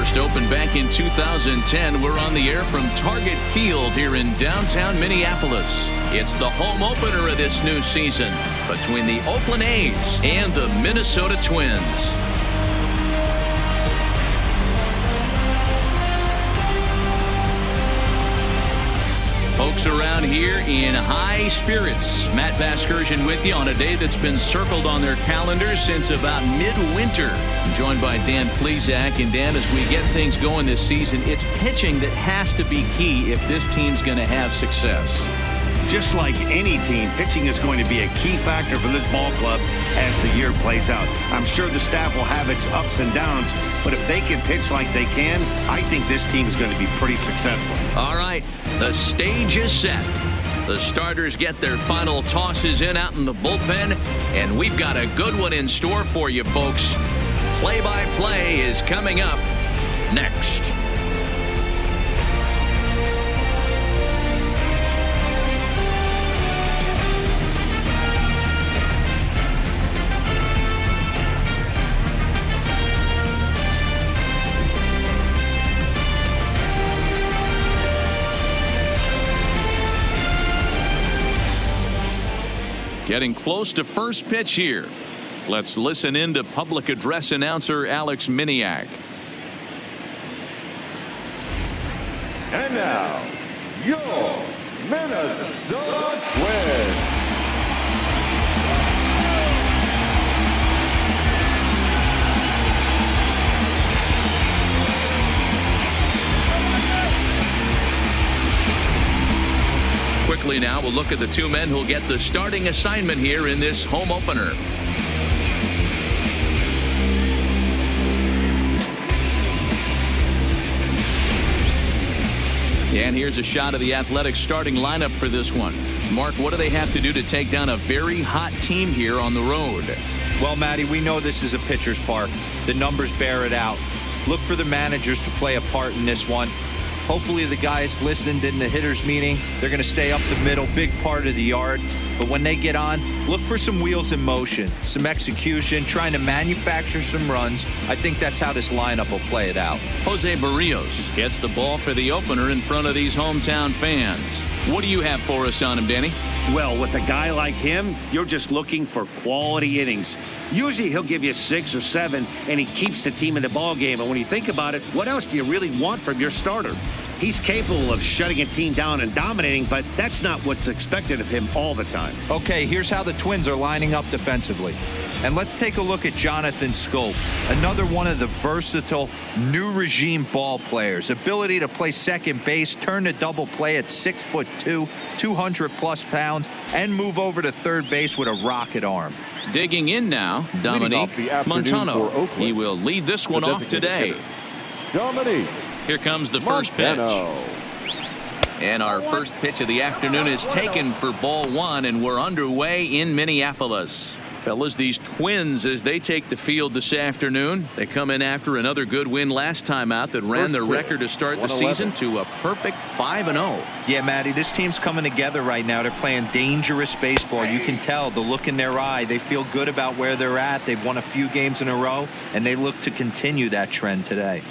First opened back in 2010. We're on the air from Target Field here in downtown Minneapolis. It's the home opener of this new season between the Oakland A's and the Minnesota Twins. Folks around here in high spirits. Matt Vasgersian with you on a day that's been circled on their calendars since about midwinter. I'm joined by Dan Plesac. And Dan, as we get things going this season, it's pitching that has to be key if this team's going to have success. Just like any team, pitching is going to be a key factor for this ball club as the year plays out. I'm sure the staff will have its ups and downs, but if they can pitch like they can, I think this team is going to be pretty successful. All right, the stage is set. The starters get their final tosses in out in the bullpen, and we've got a good one in store for you, folks. Play-by-play is coming up next. Getting close to first pitch here. Let's listen in to public address announcer Alex Miniak. And now, your Minnesota Twins. Quickly now, we'll look at the two men who'll get the starting assignment here in this home opener. And here's a shot of the Athletics starting lineup for this one. Mark, what do they have to do to take down a very hot team here on the road? Well, Matty, we know this is a pitcher's park. The numbers bear it out. Look for the managers to play a part in this one. Hopefully the guys listened in the hitters meeting. They're going to stay up the middle, big part of the yard. But when they get on, look for some wheels in motion, some execution, trying to manufacture some runs. I think that's how this lineup will play it out. Jose Barrios gets the ball for the opener in front of these hometown fans. What do you have for us on him, Danny? Well, with a guy like him, you're just looking for quality innings. Usually he'll give you 6 or 7, and he keeps the team in the ball game. And when you think about it, what else do you really want from your starter? He's capable of shutting a team down and dominating, but that's not what's expected of him all the time. Okay, here's how the Twins are lining up defensively. And let's take a look at Jonathan Schoop, another one of the versatile new regime ball players. Ability to play second base, turn to double play at 6'2", 200+ pounds, and move over to third base with a rocket arm. Digging in now, Dominique Montano. He will lead this one off today. Dominique. Here comes the first pitch. And our first pitch of the afternoon is taken for ball one, and we're underway in Minneapolis. Fellas, these Twins, as they take the field this afternoon, they come in after another good win last time out that ran their record to start the season to a perfect 5-0. Yeah, Matty, this team's coming together right now. They're playing dangerous baseball. You can tell the look in their eye. They feel good about where they're at. They've won a few games in a row, and they look to continue that trend today.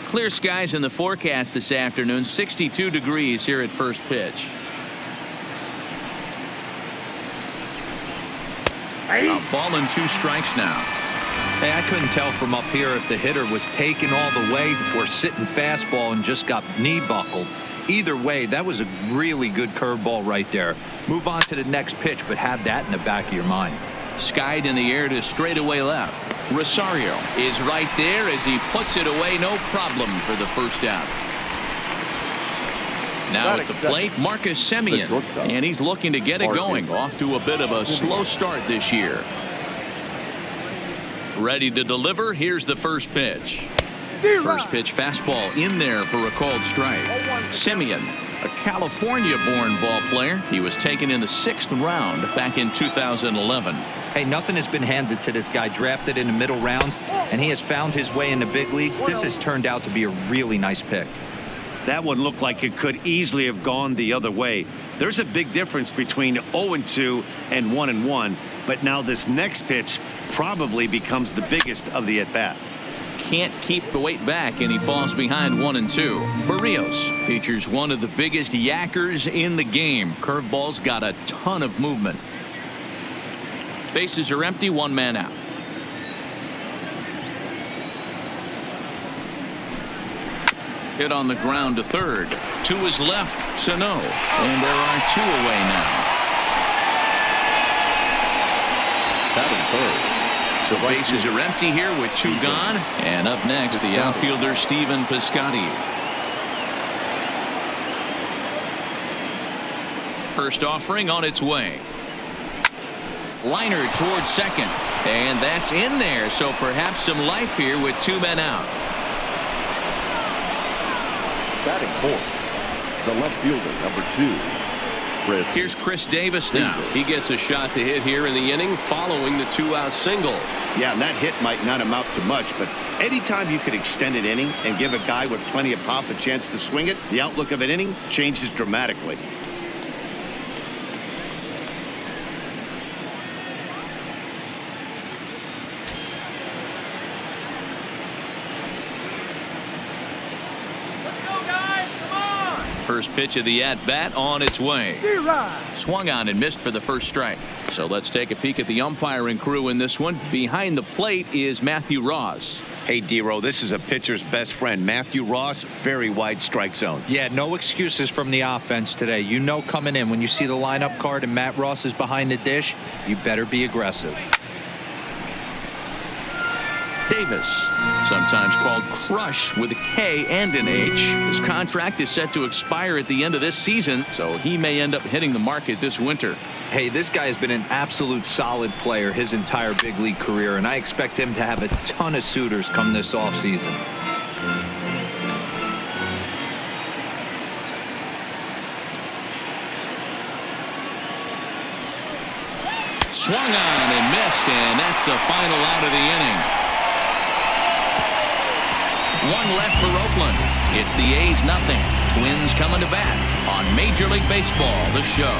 Clear skies in the forecast this afternoon, 62 degrees here at first pitch. A ball and 2 strikes now. Hey, I couldn't tell from up here if the hitter was taken all the way or sitting fastball and just got knee buckled. Either way, that was a really good curveball right there. Move on to the next pitch, but have that in the back of your mind. Skied in the air to straightaway left. Rosario is right there as he puts it away, no problem for the first out. Now at the plate, Marcus Semien, and he's looking to get it going. Off to a bit of a slow start this year. Ready to deliver. Here's the first pitch. First pitch fastball in there for a called strike. Semien, a California-born ball player. He was taken in the 6th round back in 2011. Hey, nothing has been handed to this guy. Drafted in the middle rounds, and he has found his way in the big leagues. This has turned out to be a really nice pick. That one looked like it could easily have gone the other way. There's a big difference between 0-2 and 1-1, but now this next pitch probably becomes the biggest of the at-bat. can't keep the weight back, and he falls behind 1-2. Barrios features one of the biggest yackers in the game. Curveball's got a ton of movement. Bases are empty, one man out. Hit on the ground to third. To his left, Sano. And there are 2 away now. Batting third. So bases are empty here with 2 gone. And up next, the outfielder Stephen Piscotty. First offering on its way. Liner towards second. And that's in there. So perhaps some life here with 2 men out. Batting fourth. The left fielder, number 2. Here's Chris Davis now. He gets a shot to hit here in the inning following the 2-out single. Yeah, and that hit might not amount to much, but anytime you can extend an inning and give a guy with plenty of pop a chance to swing it, the outlook of an inning changes dramatically. First pitch of the at-bat on its way. Swung on and missed for the first strike. So let's take a peek at the umpiring crew in this one. Behind the plate is Matthew Ross. Hey, D-Row, this is a pitcher's best friend. Matthew Ross, very wide strike zone. Yeah, no excuses from the offense today. You know coming in when you see the lineup card and Matt Ross is behind the dish, you better be aggressive. Davis, sometimes called Crush with a K and an H. His contract is set to expire at the end of this season, so he may end up hitting the market this winter. Hey, this guy has been an absolute solid player his entire big league career, and I expect him to have a ton of suitors come this offseason. Swung on and missed, and that's the final out of the inning. 1 left for Oakland. It's the A's nothing. Twins coming to bat on Major League Baseball, the show.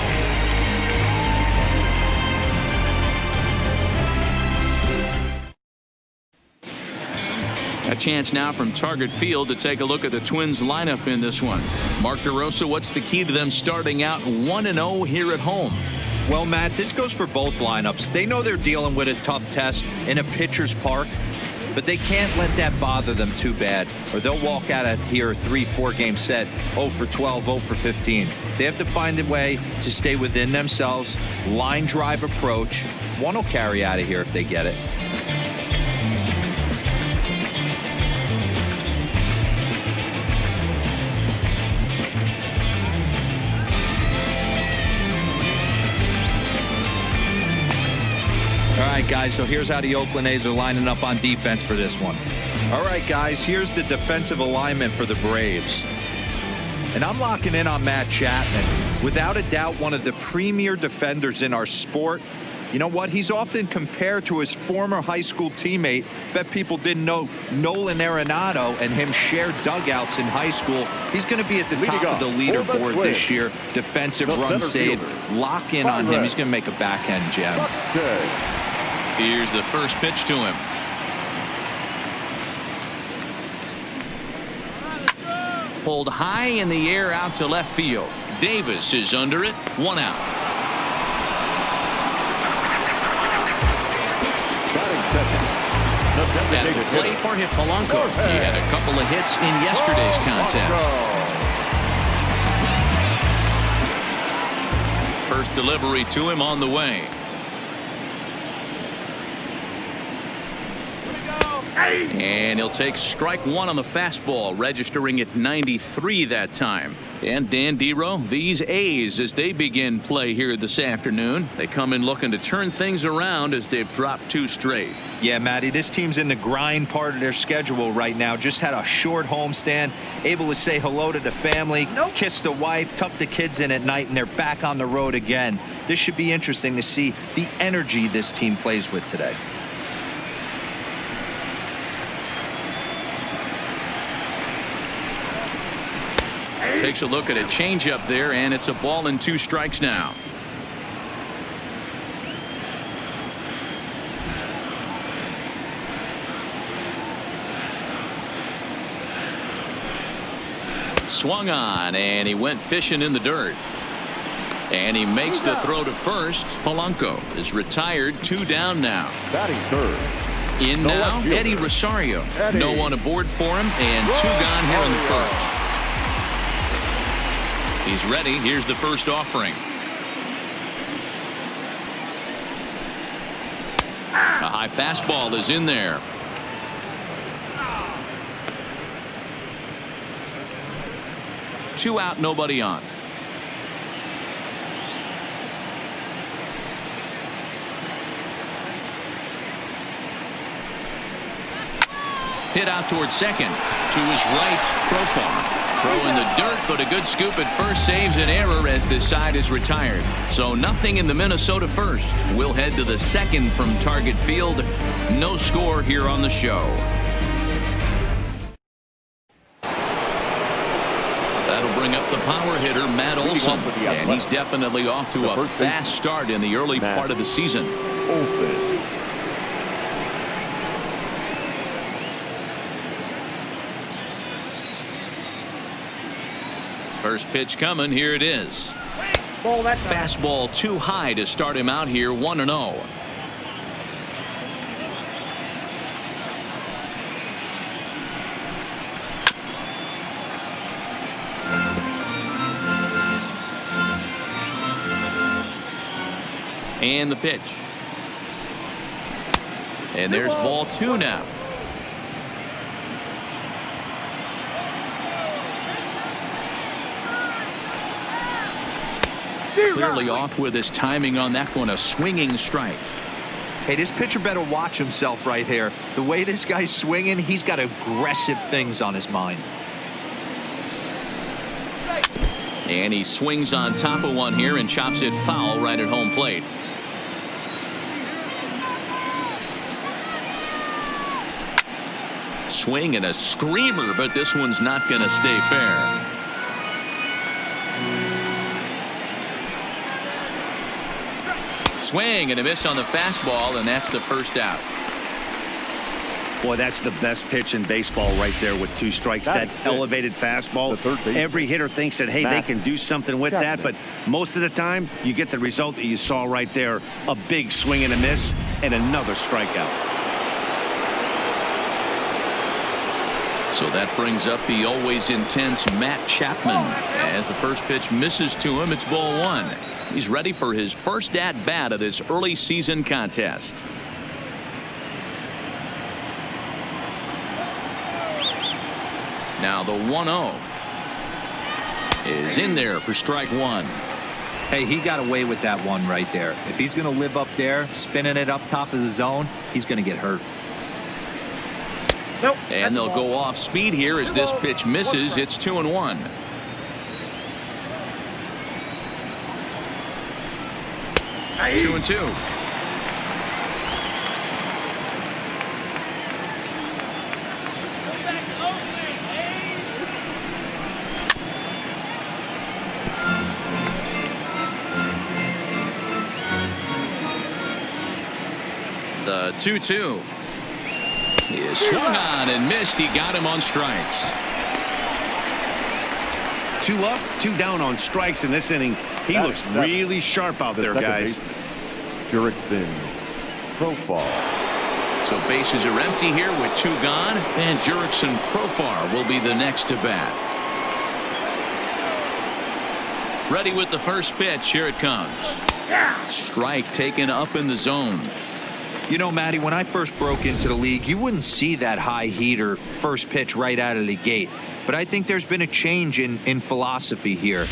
A chance now from Target Field to take a look at the Twins lineup in this one. Mark DeRosa, what's the key to them starting out 1-0 here at home? Well, Matt, this goes for both lineups. They know they're dealing with a tough test in a pitcher's park, but they can't let that bother them too bad, or they'll walk out of here a 3-4 game set 0 for 12, 0 for 15. They have to find a way to stay within themselves, line drive approach. One will carry out of here if they get it. All right, guys, so here's how the Oakland A's are lining up on defense for this one. All right, guys, here's the defensive alignment for the Braves. And I'm locking in on Matt Chapman. Without a doubt, one of the premier defenders in our sport. You know what? He's often compared to his former high school teammate. Bet people didn't know Nolan Arenado and him shared dugouts in high school. He's going to be at the top of the leaderboard this year. Defensive run save. Lock in on him. He's going to make a backhand gem. Here's the first pitch to him. Pulled high in the air out to left field. Davis is under it. 1 out. At the plate for Polanco. He had a couple of hits in yesterday's contest. First delivery to him on the way. And he'll take strike 1 on the fastball, registering at 93 that time. And Dan Dero, these A's, as they begin play here this afternoon, they come in looking to turn things around as they've dropped 2 straight. Yeah, Matty, this team's in the grind part of their schedule right now. Just had a short homestand, able to say hello to the family, kiss the wife, tuck the kids in at night, and they're back on the road again. This should be interesting to see the energy this team plays with today. Takes a look at a changeup there, and it's a ball and 2 strikes now. Swung on, and he went fishing in the dirt. And he makes the throw to first. Polanco is retired. 2 down now. Batting third. In now, Eddie Rosario. No one aboard for him, and 2 gone here in the first. He's ready. Here's the first offering. A high fastball is in there. Two out, nobody on. Hit out towards second. To his right, Profar. Throw in the dirt, but a good scoop at first saves an error as this side is retired. So nothing in the Minnesota first. We'll head to the second from Target Field. No score here on the show. That'll bring up the power hitter, Matt Olson. And he's definitely off to a fast start in the early part of the season. Olson. First pitch coming. Here it is. Fastball too high to start him out here. 1-0. And the pitch. And there's ball 2 now. Clearly off with his timing on that one. A swinging strike. Hey, this pitcher better watch himself right here. The way this guy's swinging, he's got aggressive things on his mind. And he swings on top of one here and chops it foul right at home plate. Swing and a screamer, but this one's not going to stay fair. Swing and a miss on the fastball, and that's the first out. Boy, that's the best pitch in baseball right there with 2 strikes. That elevated fastball. Every hitter thinks that, hey, they can do something with that, but most of the time you get the result that you saw right there. A big swing and a miss and another strikeout. So that brings up the always intense Matt Chapman. As the first pitch misses to him, it's ball 1. He's ready for his first at-bat of this early season contest. Now the 1-0 is in there for strike 1. Hey, he got away with that one right there. If he's going to live up there, spinning it up top of the zone, he's going to get hurt. Nope. And they'll go off speed here as this pitch misses. It's 2-1. Hey. 2-2. The 2-2 is swung on and missed. He got him on strikes. 2 up, 2 down on strikes in this inning. He looks really sharp out there, guys. Jurickson, Profar. So bases are empty here with 2 gone, and Jurickson Profar will be the next to bat. Ready with the first pitch. Here it comes. Strike taken up in the zone. You know, Matty, when I first broke into the league, you wouldn't see that high heater first pitch right out of the gate. But I think there's been a change in philosophy here.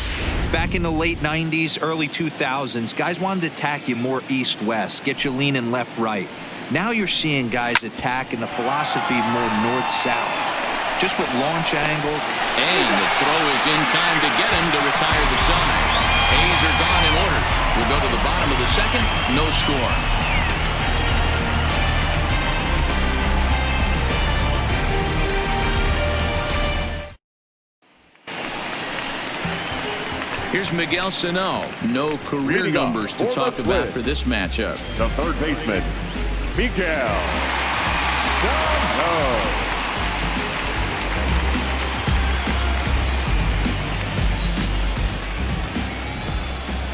Back in the late 90s, early 2000s, guys wanted to attack you more east-west, get you leaning left-right. Now you're seeing guys attack in the philosophy more north-south, just with launch angles. And the throw is in time to get him to retire the side. A's are gone in order. We'll go to the bottom of the second. No score. Here's Miguel Sano. No career numbers to talk about for this matchup. The third baseman, Miguel Sano.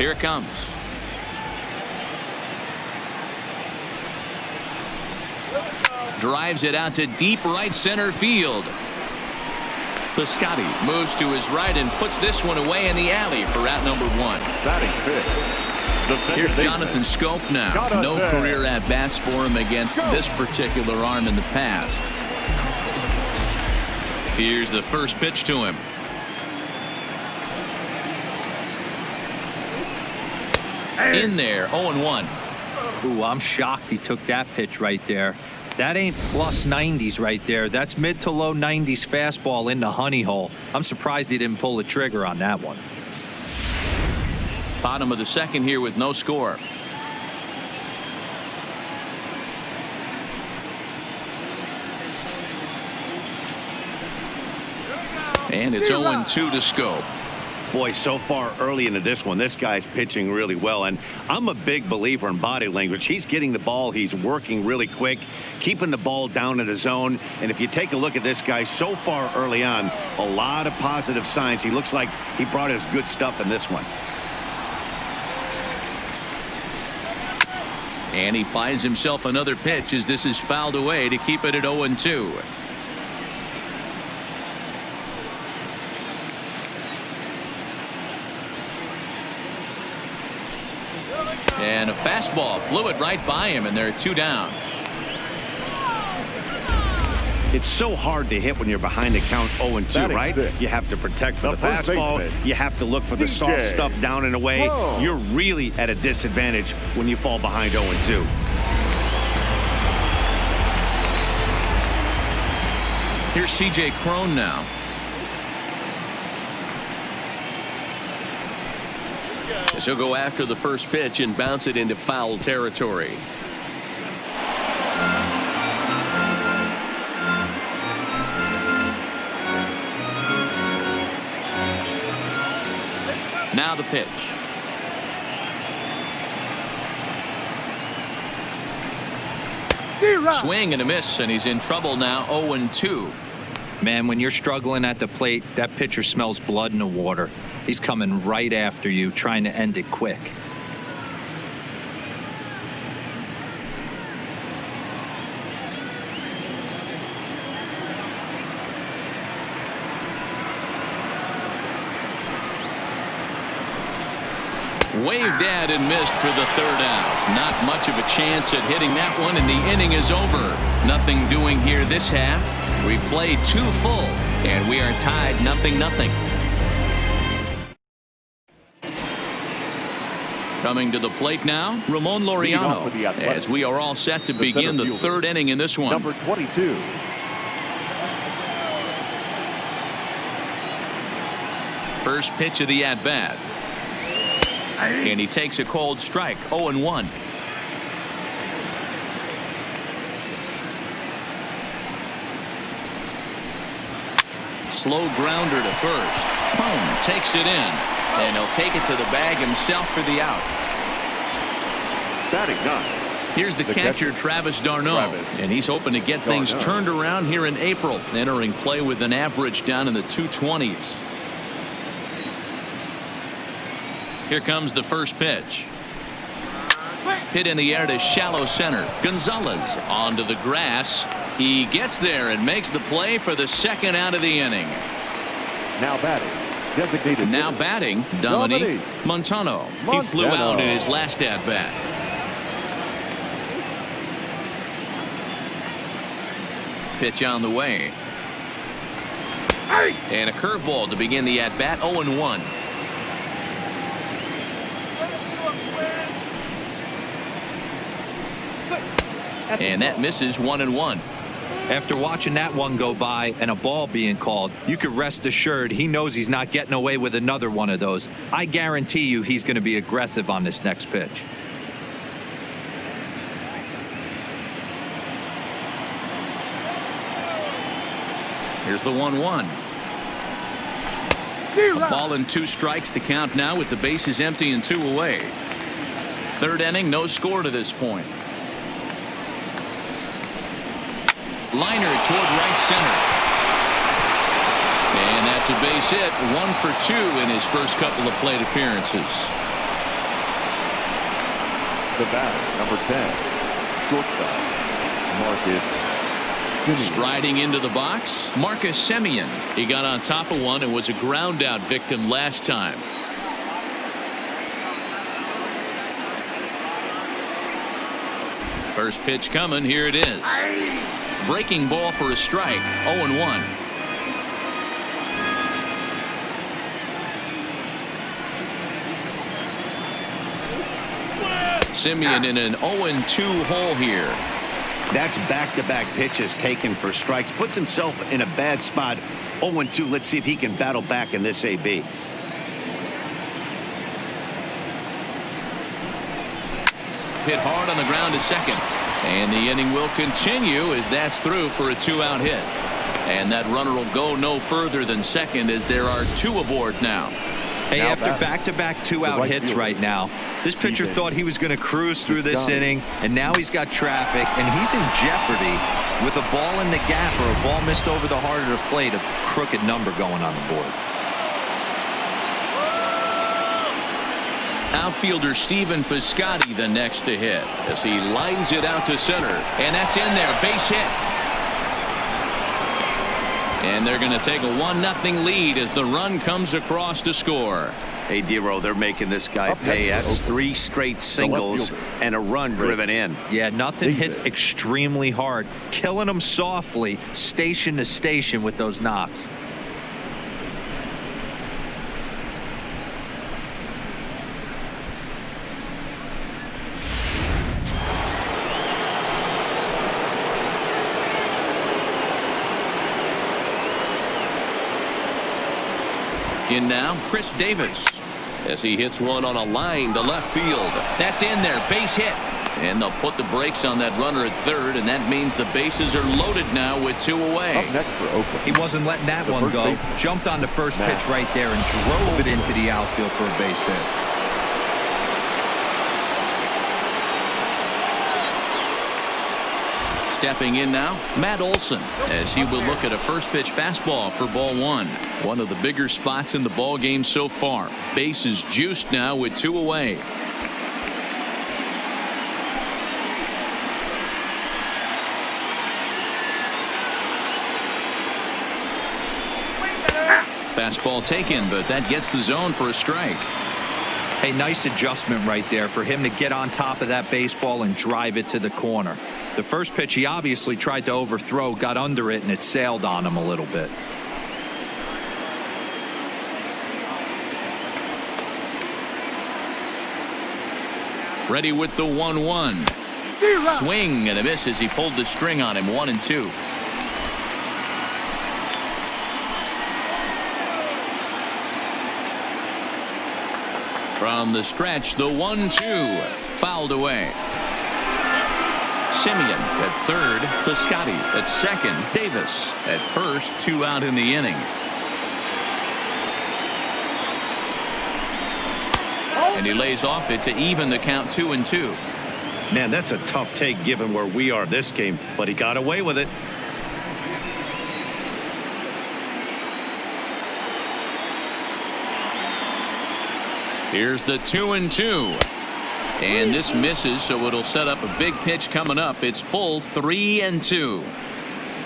Here it comes. Drives it out to deep right center field. Piscotty moves to his right and puts this one away in the alley for out number 1. Batting fifth. Here's Jonathan Scope now. No career at-bats for him against this particular arm in the past. Here's the first pitch to him. In there, 0-1. Ooh, I'm shocked he took that pitch right there. That ain't plus 90s right there. That's mid to low 90s fastball in the honey hole. I'm surprised he didn't pull the trigger on that one. Bottom of the second here with no score. And it's 0-2 to Scope. Boy, so far early into this one, this guy's pitching really well, and I'm a big believer in body language. He's getting the ball, he's working really quick, keeping the ball down in the zone, and if you take a look at this guy so far early on, a lot of positive signs. He looks like he brought his good stuff in this one. And he finds himself another pitch as this is fouled away to keep it at 0-2. And a fastball flew it right by him, and there are 2 down. It's so hard to hit when you're behind the count 0-2, right? Six. You have to protect for the first fastball. baseman. You have to look for the soft stuff down and away. Whoa. You're really at a disadvantage when you fall behind 0-2. Here's C.J. Cron now. As he'll go after the first pitch and bounce it into foul territory. Now the pitch. Swing and a miss, and he's in trouble now. 0-2. Man, when you're struggling at the plate, that pitcher smells blood in the water. He's coming right after you, trying to end it quick. Waved at and missed for the 3rd out. Not much of a chance at hitting that one, and the inning is over. Nothing doing here this half. We played 2 full, and we are tied 0-0. Coming to the plate now, Ramon Laureano, as we are all set to begin the 3rd inning in this one. Number 22. First pitch of the at-bat. And he takes a cold strike. 0-1. Slow grounder to first. Home takes it in, and he'll take it to the bag himself for the out. Batting 9. Here's the catcher, Travis d'Arnaud, and he's hoping to get things turned around here in April, entering play with an average down in the 220s. Here comes the first pitch. Hit in the air to shallow center. Gonzalez onto the grass. He gets there and makes the play for the 2nd out of the inning. Now batting. Designated now batting, Dominique Montano. He flew out in his last at-bat. Pitch on the way. And a curveball to begin the at-bat. 0-1. And that misses. 1-1. After watching that one go by and a ball being called, you could rest assured he knows he's not getting away with another one of those. I guarantee you he's going to be aggressive on this next pitch. Here's the 1-1. A ball and 2 strikes to count now with the bases empty and 2 away. 3rd inning, no score to this point. Liner toward right center. And that's a base hit. 1 for 2 in his first couple of plate appearances. The bat, number 10, shortstop, Marcus Semien. Striding into the box, Marcus Semien. He got on top of one and was a ground out victim last time. First pitch coming. Here it is. Breaking ball for a strike. 0-1. Semien in an 0-2 hole here. That's back-to-back pitches taken for strikes. Puts himself in a bad spot. 0-2. Let's see if he can battle back in this AB. Hit hard on the ground to second. And the inning will continue as that's through for a 2-out hit. And that runner will go no further than second as there are 2 aboard now. Hey, Now after back-to-back 2-out right hits fielder. right now, this pitcher Even. thought he was going to cruise through this Johnny. inning, and now he's got traffic, and he's in jeopardy with a ball in the gap or a ball missed over the heart of the plate, a crooked number going on the board. Outfielder Stephen Piscotty the next to hit as he lines it out to center, and that's in there. Base hit. And they're going to take a 1-0 lead as the run comes across to score. Hey, Dero, they're making this guy Up pay. next, That's 3 straight singles fielder. and a run driven in. Yeah, nothing Big hit hit. extremely hard. Killing them softly, station to station with those knocks. In now, Chris Davis as he hits one on a line to left field. That's in there. Base hit. And they'll put the brakes on that runner at third, and that means the bases are loaded now with 2 away. Up next for Oakland. He wasn't letting that The one first go. baseman. Jumped on the first Matt. pitch right there and drove it into the outfield for a base hit. Stepping in now, Matt Olson as he will look at a first pitch fastball for ball 1. One of the bigger spots in the ball game so far. Bases juiced now with 2 away. Fastball taken, but that gets the zone for a strike. Hey, nice adjustment right there for him to get on top of that baseball and drive it to the corner. The first pitch he obviously tried to overthrow, got under it, and it sailed on him a little bit. Ready with the 1-1. Swing and a miss as he pulled the string on him. 1-2. From the stretch, the 1-2 fouled away. Semien at third, Piscotty at second, Davis at first. 2 out in the inning. And he lays off it to even the count 2-2. Man, that's a tough take given where we are this game, but he got away with it. Here's the 2-2. And this misses, so it'll set up a big pitch coming up. It's full 3-2.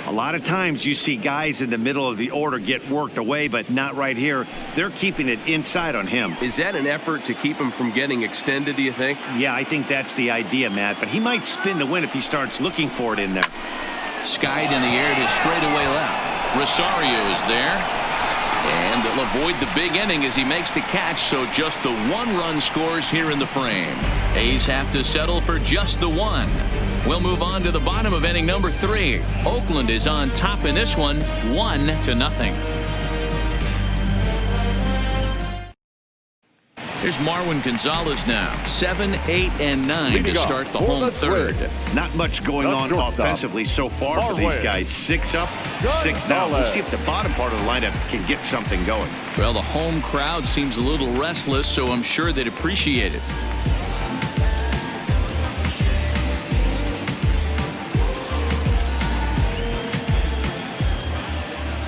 A lot of times you see guys in the middle of the order get worked away, but not right here. They're keeping it inside on him. Is that an effort to keep him from getting extended, do you think? Yeah, I think that's the idea, Matt, but he might spin the win if he starts looking for it in there. Skied in the air to straightaway left. Rosario is there. And they'll avoid the big inning as he makes the catch, so just the 1-run scores here in the frame. A's have to settle for just the 1. We'll move on to the bottom of inning number 3. Oakland is on top in this one, 1-0. Here's Marwin Gonzalez now. 7, 8, and 9 Leading to off start the for home the third. Twins. Not much going The on shortstop, offensively so far for these Marwin. guys. 6 up, 6 down. We'll see if the bottom part of the lineup can get something going. Well, the home crowd seems a little restless, so I'm sure they'd appreciate it.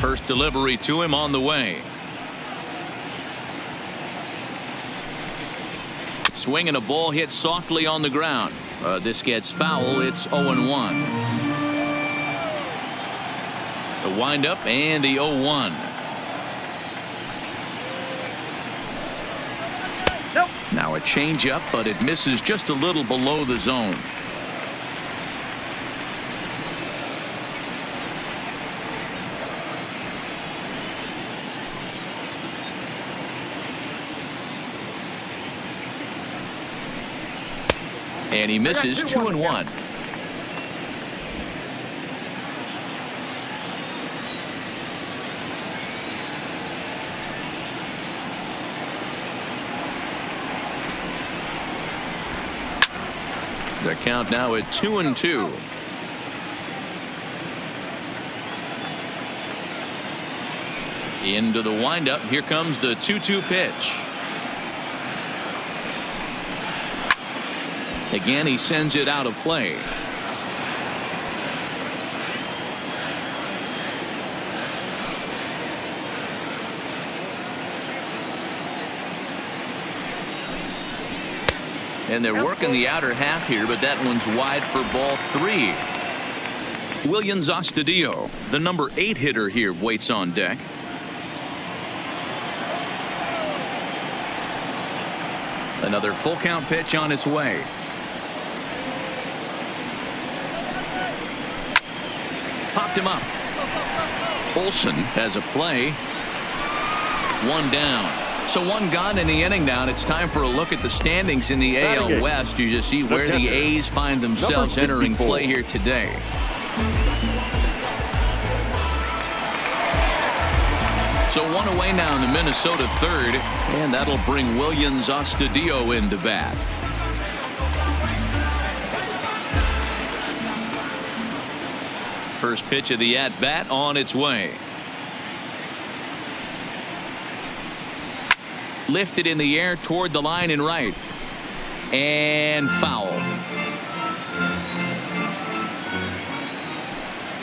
First delivery to him on the way. Swing and a ball hit softly on the ground. This gets foul. It's 0-1. The windup and the 0-1. Now a changeup, but it misses just a little below the zone. And he misses 2-1. The count now at 2-2. Into the windup. Here comes the 2-2 pitch. Again, he sends it out of play. And they're working the outer half here, but that one's wide for ball 3. Willians Astudillo, the number 8 hitter here, waits on deck. Another full count pitch on its way. Popped him up. Olsen has a play. One down. So one gone in the inning now. It's time for a look at the standings in the AL West. You just see where the A's find themselves entering play here today. So one away now in the Minnesota third, and that'll bring Willians Astudillo into bat. First pitch of the at-bat on its way. Lifted in the air toward the line and right. And foul.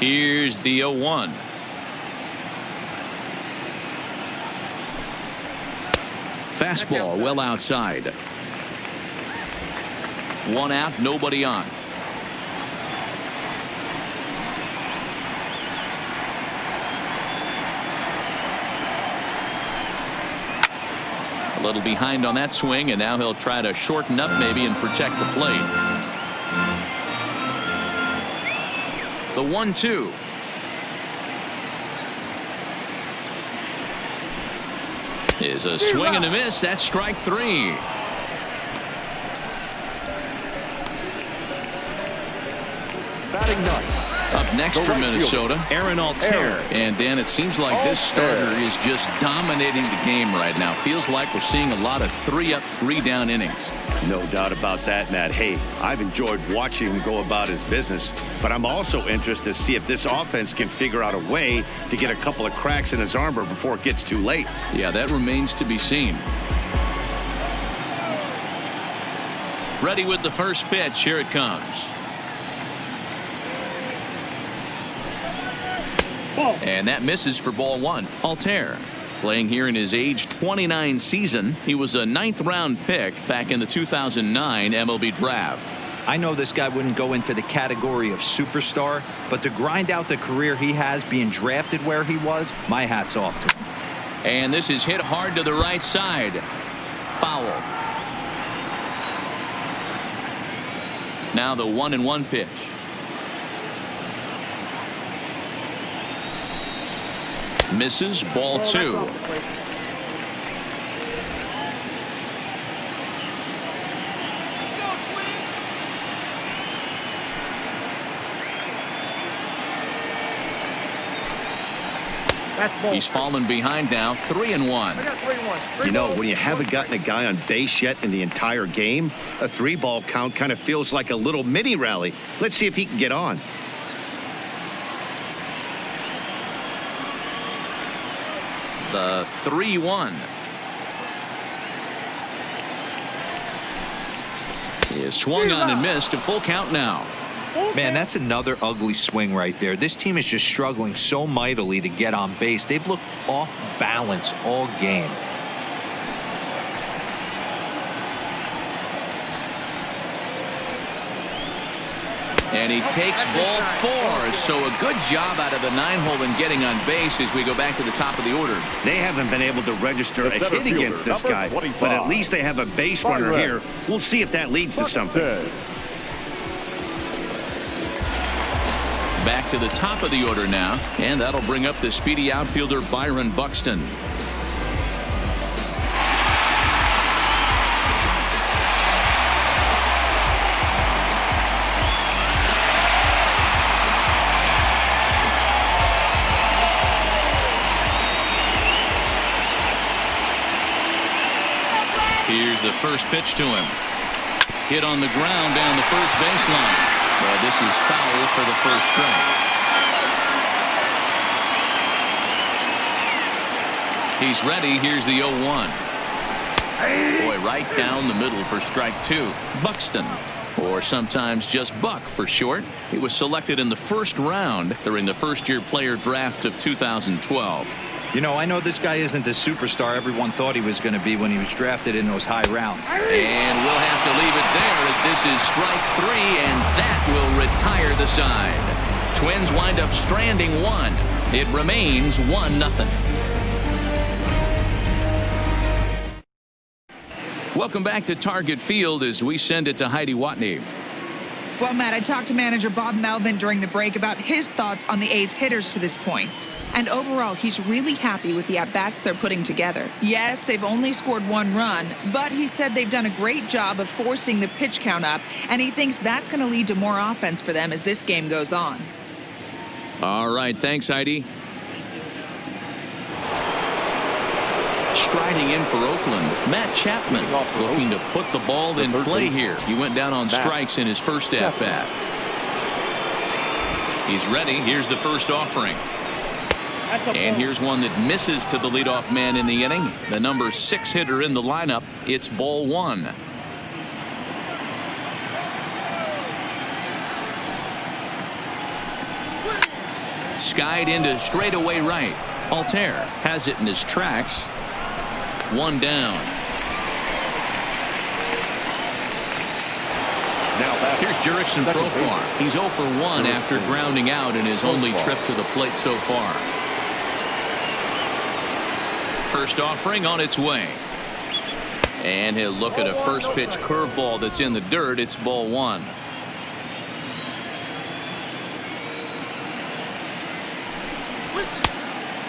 Here's the 0-1. Fastball well outside. One out, nobody on. A little behind on that swing, and now he'll try to shorten up maybe and protect the plate. The 1-2. Is a swing and a miss. That's strike 3. Batting ninth. Up next for Minnesota, Aaron Altair. And Dan, it seems like this starter is just dominating the game right now. Feels like we're seeing a lot of 3-up, 3-down innings. No doubt about that, Matt. Hey, I've enjoyed watching him go about his business, but I'm also interested to see if this offense can figure out a way to get a couple of cracks in his armor before it gets too late. Yeah, that remains to be seen. Ready with the first pitch. Here it comes. And that misses for ball 1. Altair playing here in his age 29 season. He was a 9th round pick back in the 2009 MLB draft. I know this guy wouldn't go into the category of superstar, but to grind out the career he has being drafted where he was, my hat's off to him. And this is hit hard to the right side. Foul. Now the 1-1 pitch. Misses, ball 2. He's fallen behind now, 3-1. You know, when you haven't gotten a guy on base yet in the entire game, a 3-ball count kind of feels like a little mini rally. Let's see if he can get on. The 3-1 is swung on and missed. A full count now. Man, that's another ugly swing right there. This team is just struggling so mightily to get on base. They've looked off balance all game. And he takes ball 4. So a good job out of the 9-hole in getting on base as we go back to the top of the order. They haven't been able to register a hit against this guy, but at least they have a base runner here. We'll see if that leads to something. Back to the top of the order now, and that'll bring up the speedy outfielder Byron Buxton. Here's the first pitch to him. Hit on the ground down the first baseline. Well, this is foul for the first strike. He's ready. Here's the 0-1. Boy, right down the middle for strike 2. Buxton, or sometimes just Buck for short. He was selected in the first round during the first-year player draft of 2012. You know, I know this guy isn't the superstar everyone thought he was going to be when he was drafted in those high rounds. And we'll have to leave it there as this is strike 3, and that will retire the side. Twins wind up stranding 1. It remains 1-0. Welcome back to Target Field as we send it to Heidi Watney. Well, Matt, I talked to manager Bob Melvin during the break about his thoughts on the A's hitters to this point. And overall, he's really happy with the at-bats they're putting together. Yes, they've only scored 1 run, but he said they've done a great job of forcing the pitch count up, and he thinks that's going to lead to more offense for them as this game goes on. All right, thanks, Heidi. Striding in for Oakland, Matt Chapman looking to put the ball in play here. He went down on strikes in his first at-bat. He's ready. Here's the first offering. And here's one that misses to the leadoff man in the inning. The number 6 hitter in the lineup. It's ball 1. Skied into straightaway right. Altair has it in his tracks. 1 down. Here's Jurickson Profar. He's 0 for 1 after grounding out in his only trip to the plate so far. First offering on its way. And he'll look at a first pitch curveball that's in the dirt. It's ball 1.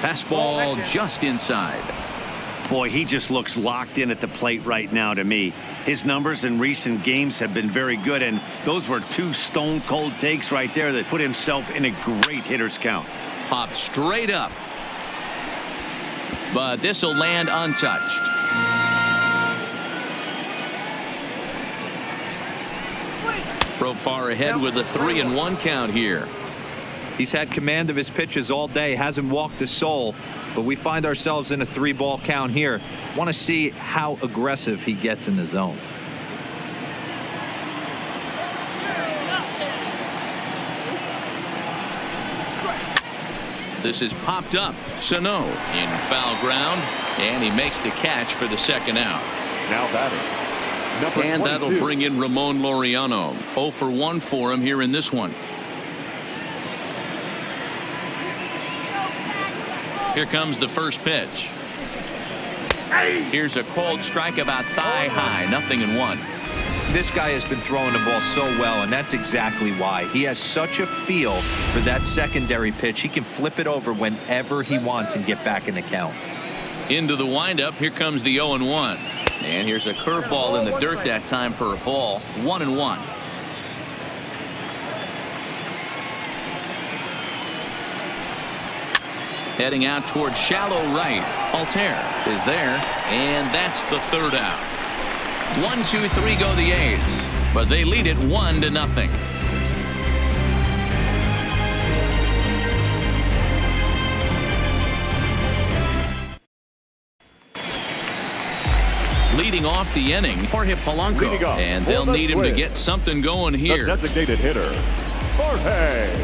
Fastball just inside. Boy, he just looks locked in at the plate right now to me. His numbers in recent games have been very good, and those were 2 stone-cold takes right there that put himself in a great hitter's count. Popped straight up. But this will land untouched. Profar ahead with a 3-1 count here. He's had command of his pitches all day, hasn't walked a soul, but we find ourselves in a 3-ball count here. Want to see how aggressive he gets in the zone. This is popped up. Sano in foul ground, and he makes the catch for the second out. Now batting. And that'll bring in Ramon Laureano. 0 for 1 for him here in this one. Here comes the first pitch. Here's a cold strike about thigh high. 0-1. This guy has been throwing the ball so well, and that's exactly why. He has such a feel for that secondary pitch. He can flip it over whenever he wants and get back in the count. Into the windup. Here comes the 0-1. And here's a curveball in the dirt that time for a ball. 1-1. Heading out towards shallow right. Altair is there, and that's the third out. 1, 2, 3 go the A's, but they lead it 1-0. Leading off the inning, Jorge Polanco, and they'll need him to get something going here. The designated hitter, Jorge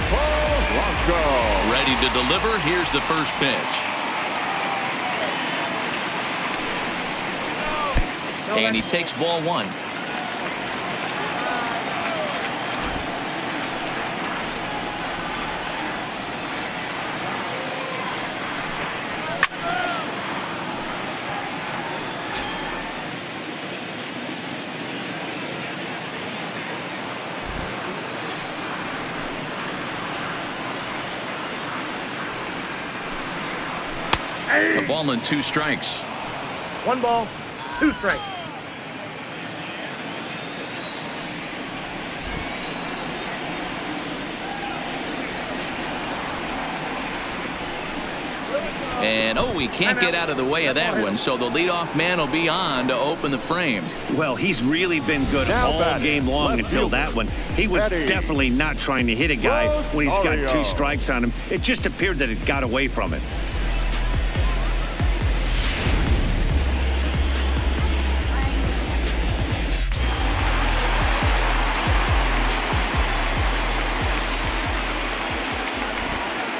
Polanco. Ready to deliver. Here's the first pitch. And he takes ball 1. A ball and 2 strikes. 1 ball, 2 strikes. And, oh, he can't get out of the way of that one, so the leadoff man will be on to open the frame. Well, he's really been good Now all batting, game long left until fielder. that one. He was Batting. definitely not trying to hit a guy when he's got 2 Rosario. strikes on him. It just appeared that it got away from him.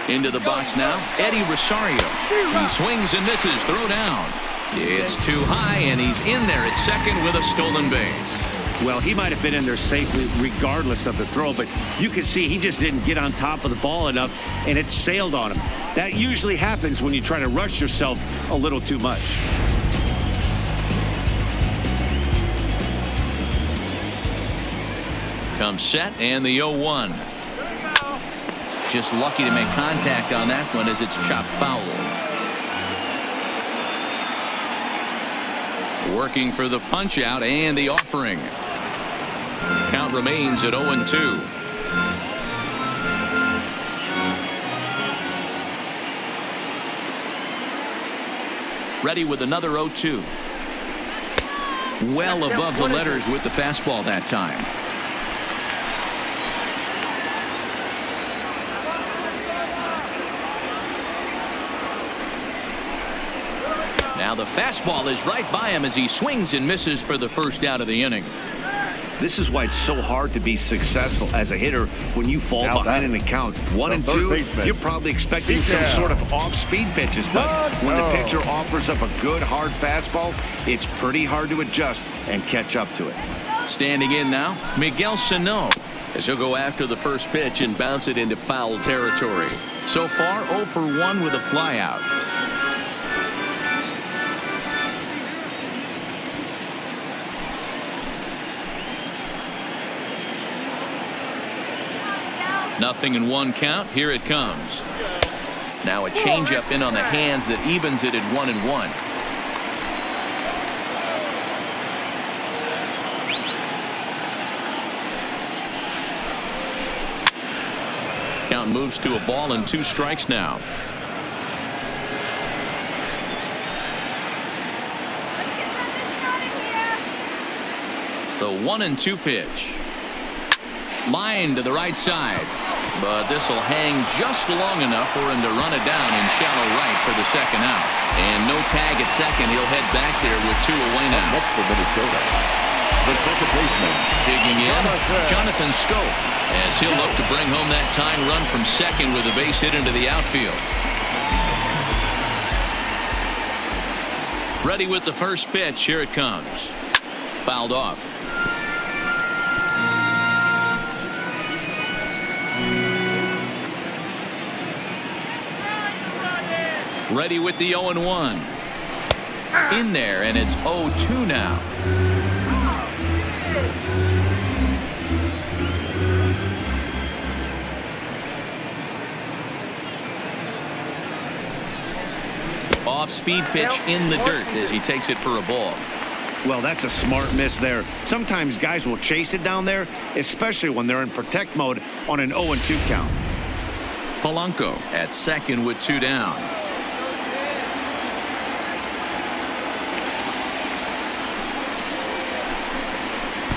Into the box now, Eddie Rosario. He swings and misses, throw down. It's too high, and he's in there at second with a stolen base. Well, he might have been in there safely regardless of the throw, but you can see he just didn't get on top of the ball enough, and it sailed on him. That usually happens when you try to rush yourself a little too much. Comes set, and the 0-1. Just lucky to make contact on that one as it's chopped foul. Working for the punch out and the offering. Count remains at 0-2. Ready with another 0-2. Well above the letters with the fastball that time. Now the fastball is right by him as he swings and misses for the first out of the inning. This is why it's so hard to be successful as a hitter when you fall Now behind in batting. the count. 1 and The 2, third baseman. you're probably expecting He's some down. sort of off-speed pitches, but when the pitcher offers up a good hard fastball, it's pretty hard to adjust and catch up to it. Standing in now, Miguel Sano, as he'll go after the first pitch and bounce it into foul territory. So far 0 for 1 with a flyout. Nothing in 1 count. Here it comes. Now a changeup in on the hands that evens it at 1-1. Count moves to a ball and 2 strikes now. The 1-2 pitch. Line to the right side, but this will hang just long enough for him to run it down in shallow right for the second out. And no tag at second. He'll head back there with 2 away now. Next for Minnesota, the second baseman. Digging in, Jonathan Scope, as he'll look to bring home that tying run from second with a base hit into the outfield. Ready with the first pitch. Here it comes. Fouled off. Ready with the 0-1. In there, and it's 0-2 now. Off-speed pitch in the dirt as he takes it for a ball. Well, that's a smart miss there. Sometimes guys will chase it down there, especially when they're in protect mode on an 0-2 count. Polanco at second with 2 down.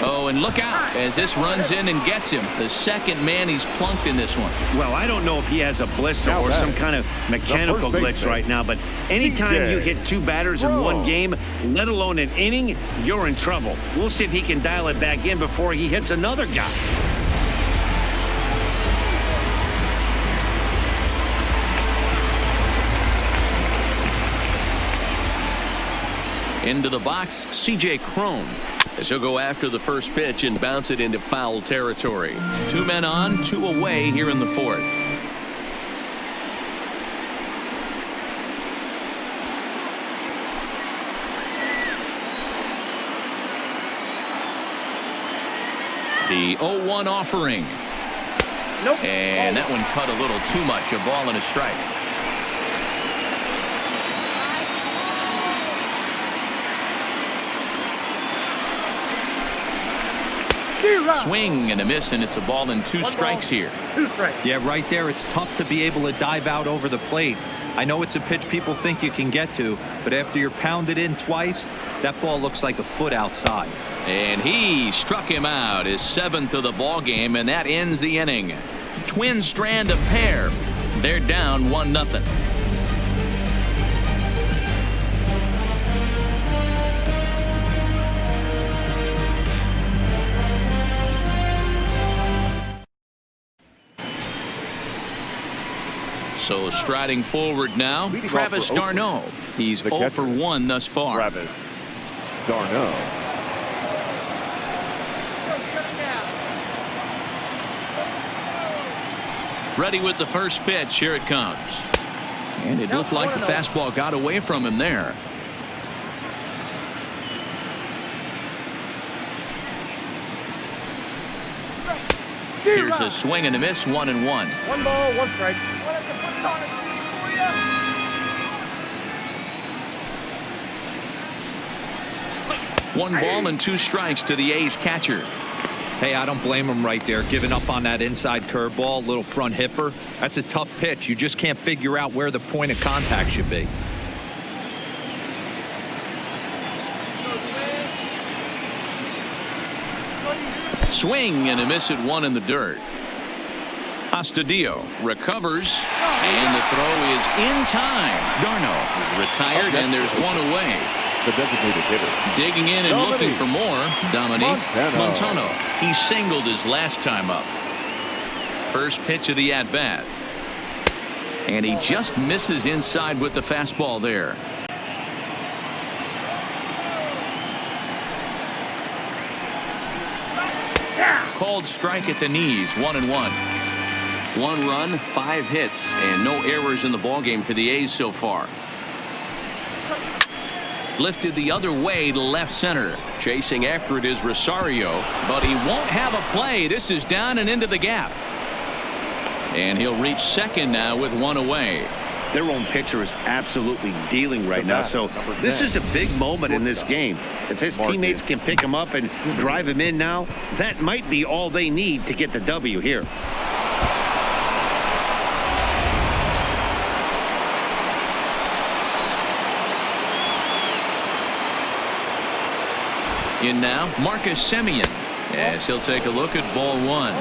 Oh, and look out as this runs in and gets him. The second man he's plunked in this one. Well, I don't know if he has a blister Now or some batting. kind of mechanical The first glitch baseman. right now, but anytime you hit 2 batters in one game, let alone an inning, you're in trouble. We'll see if he can dial it back in before he hits another guy. Into the box, C.J. Cron, as he'll go after the first pitch and bounce it into foul territory. 2 men on, 2 away here in the 4th. The 0-1 offering. Nope. And that one cut a little too much. A ball and a strike. Swing and a miss, and it's a ball and 2 strikes here. 2 strikes. Yeah, right there, it's tough to be able to dive out over the plate. I know it's a pitch people think you can get to, but after you're pounded in twice, that ball looks like a foot outside. And he struck him out, his 7th of the ball game, and that ends the inning. Twins strand a pair. They're down 1-0. So striding forward now, Leading Travis off for Oakland, d'Arnaud. He's the 0 for catcher, 1 thus far. Travis d'Arnaud. Ready with the first pitch. Here it comes. And it looked like the fastball got away from him there. Here's a swing and a miss, 1-1. 1 ball, 1 strike. One ball and 2 strikes to the A's catcher. Hey, I don't blame him right there, giving up on that inside curveball, little front hipper. That's a tough pitch. You just can't figure out where the point of contact should be. Swing and a miss at 1 in the dirt. Astudillo recovers, and the throw is in time. d'Arnaud is retired, and there's 1 away. The designated hitter. Digging in and looking for more, Dominique Montano. He singled his last time up. First pitch of the at-bat. And he just misses inside with the fastball there. Called strike at the knees, 1-1. 1 run, 5 hits, and no errors in the ballgame for the A's so far. Lifted the other way to left center. Chasing after it is Rosario, but he won't have a play. This is down and into the gap. And he'll reach second now with 1 away. Their own pitcher is absolutely dealing right now, so this is a big moment in this game. If his teammates can pick him up and drive him in now, that might be all they need to get the W here. In now, Marcus Semien, as he'll take a look at ball 1.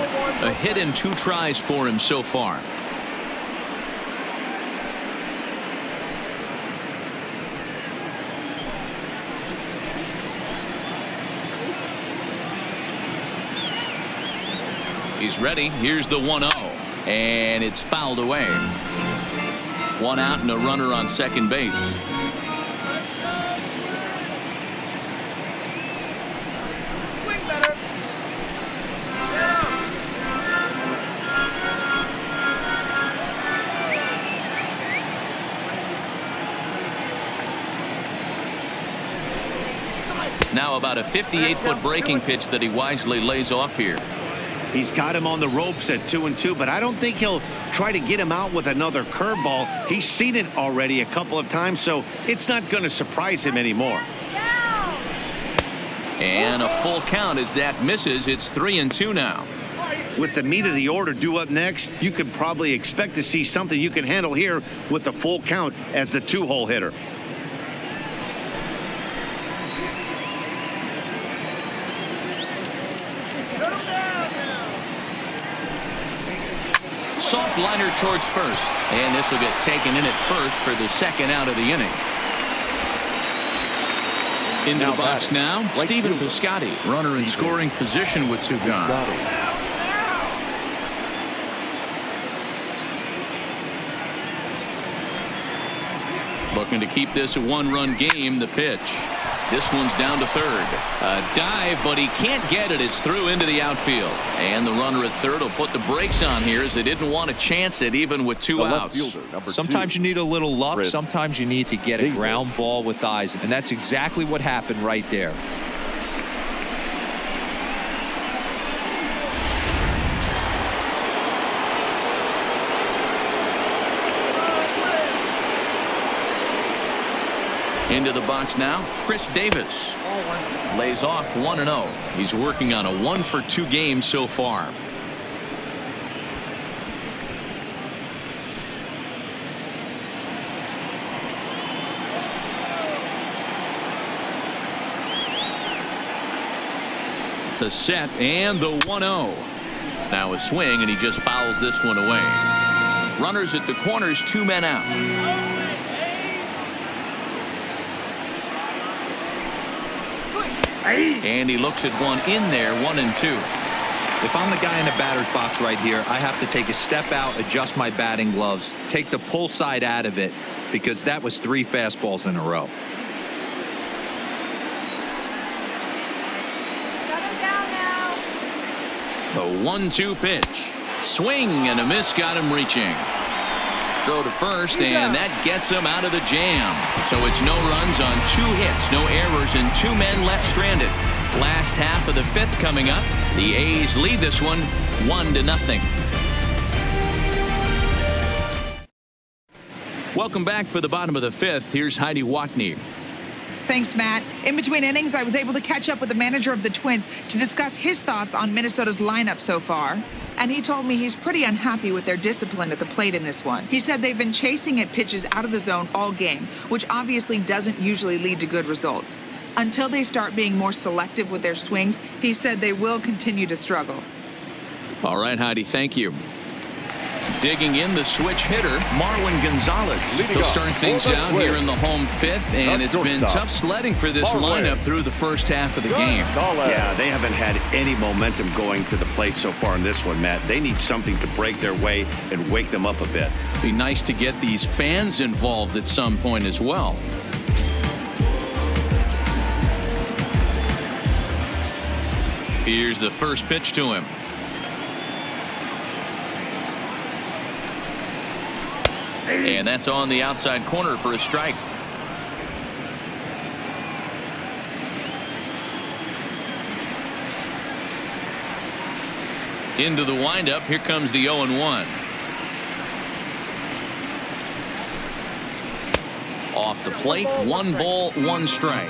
A hit in 2 tries for him so far. He's ready. Here's the 1-0, and it's fouled away. 1 out and a runner on second base. Now about a 58-foot breaking pitch that he wisely lays off here. He's got him on the ropes at 2-2, but I don't think he'll try to get him out with another curveball. He's seen it already a couple of times, so it's not going to surprise him anymore. And a full count as that misses. It's 3-2 now. With the meat of the order due up next, you could probably expect to see something you can handle here with the full count as the 2-hole hitter. Soft liner towards first, and this will get taken in at first for the second out of the inning. Into the box now, Stephen Piscotty, runner in scoring position with 2 gone. Looking to keep this a 1-run game. The pitch. This one's down to third. A dive, but he can't get it. It's through into the outfield. And the runner at third will put the brakes on here as they didn't want to chance it even with 2 outs. Sometimes you need a little luck. Sometimes you need to get a ground ball with eyes. And that's exactly what happened right there. Into the box now, Chris Davis. Lays off 1-0. He's working on a 1-for-2 game so far. The set and the 1-0. Now a swing, and he just fouls this one away. Runners at the corners, 2 men out. And he looks at one in there, 1-2. If I'm the guy in the batter's box right here, I have to take a step out, adjust my batting gloves, take the pull side out of it, because that was 3 fastballs in a row. The 1-2 pitch. Swing and a miss, got him reaching. Throw to first, and that gets him out of the jam. So it's no runs on 2 hits, no errors, and 2 men left stranded. Last half of the 5th coming up. The A's lead this one 1-0. Welcome back for the bottom of the 5th. Here's Heidi Watney. Thanks, Matt. In between innings, I was able to catch up with the manager of the Twins to discuss his thoughts on Minnesota's lineup so far. And he told me he's pretty unhappy with their discipline at the plate in this one. He said they've been chasing at pitches out of the zone all game, which obviously doesn't usually lead to good results. Until they start being more selective with their swings, he said they will continue to struggle. All right, Heidi, thank you. Digging in, the switch hitter, Marwin Gonzalez. He'll start things out here in the home 5th, and it's been tough sledding for this lineup through the first half of the game. Yeah, they haven't had any momentum going to the plate so far in this one, Matt. They need something to break their way and wake them up a bit. Be nice to get these fans involved at some point as well. Here's the first pitch to him. And that's on the outside corner for a strike. Into the windup. Here comes the 0-1. Off the plate, 1 ball, 1 strike.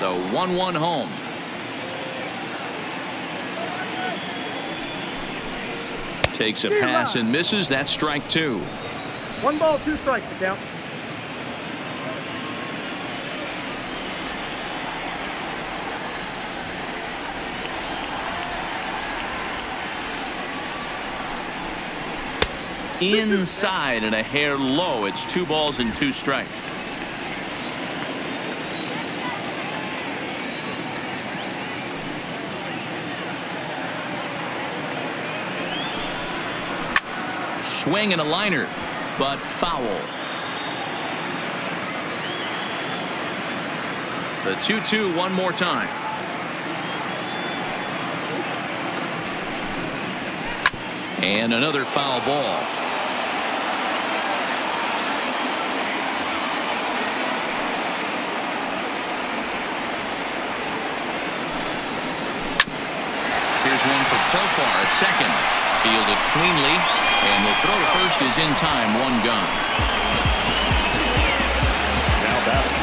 The 1-1 home. Takes a pass and misses. That's strike 2. 1 ball, 2 strikes to count. Inside and a hair low. It's 2 balls and 2 strikes. Swing and a liner, but foul. The 2-2 one more time. And another foul ball. Here's one for Profar at second. Fielded cleanly. And the throw to first is in time. 1 gone. Now batting.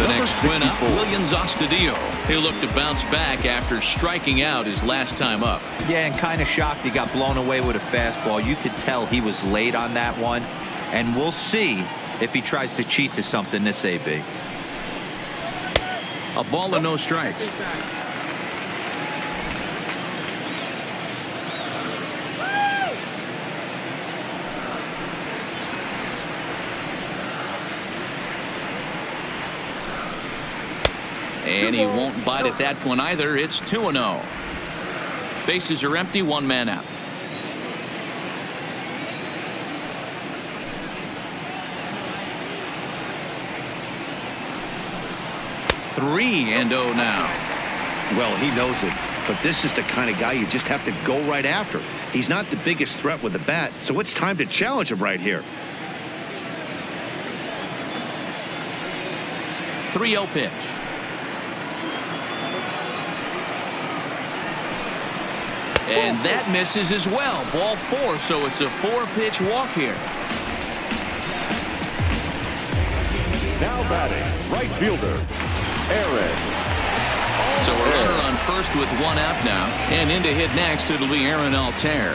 The next twin up, Williams Astudillo. He'll look to bounce back after striking out his last time up. Yeah, and kind of shocked he got blown away with a fastball. You could tell he was late on that one. And we'll see if he tries to cheat to something this AB. A ball and no strikes. And he won't bite at that one either. It's 2-0. Bases are empty, 1 man out. Three and 0 now. Well, he knows it, but this is the kind of guy you just have to go right after. He's not the biggest threat with the bat, so it's time to challenge him right here. 3-0 pitch. And that misses as well. Ball 4, so it's a 4-pitch walk here. Now batting, right fielder, Aaron. So a runner on first with 1 out now. And in to hit next, it'll be Aaron Altair.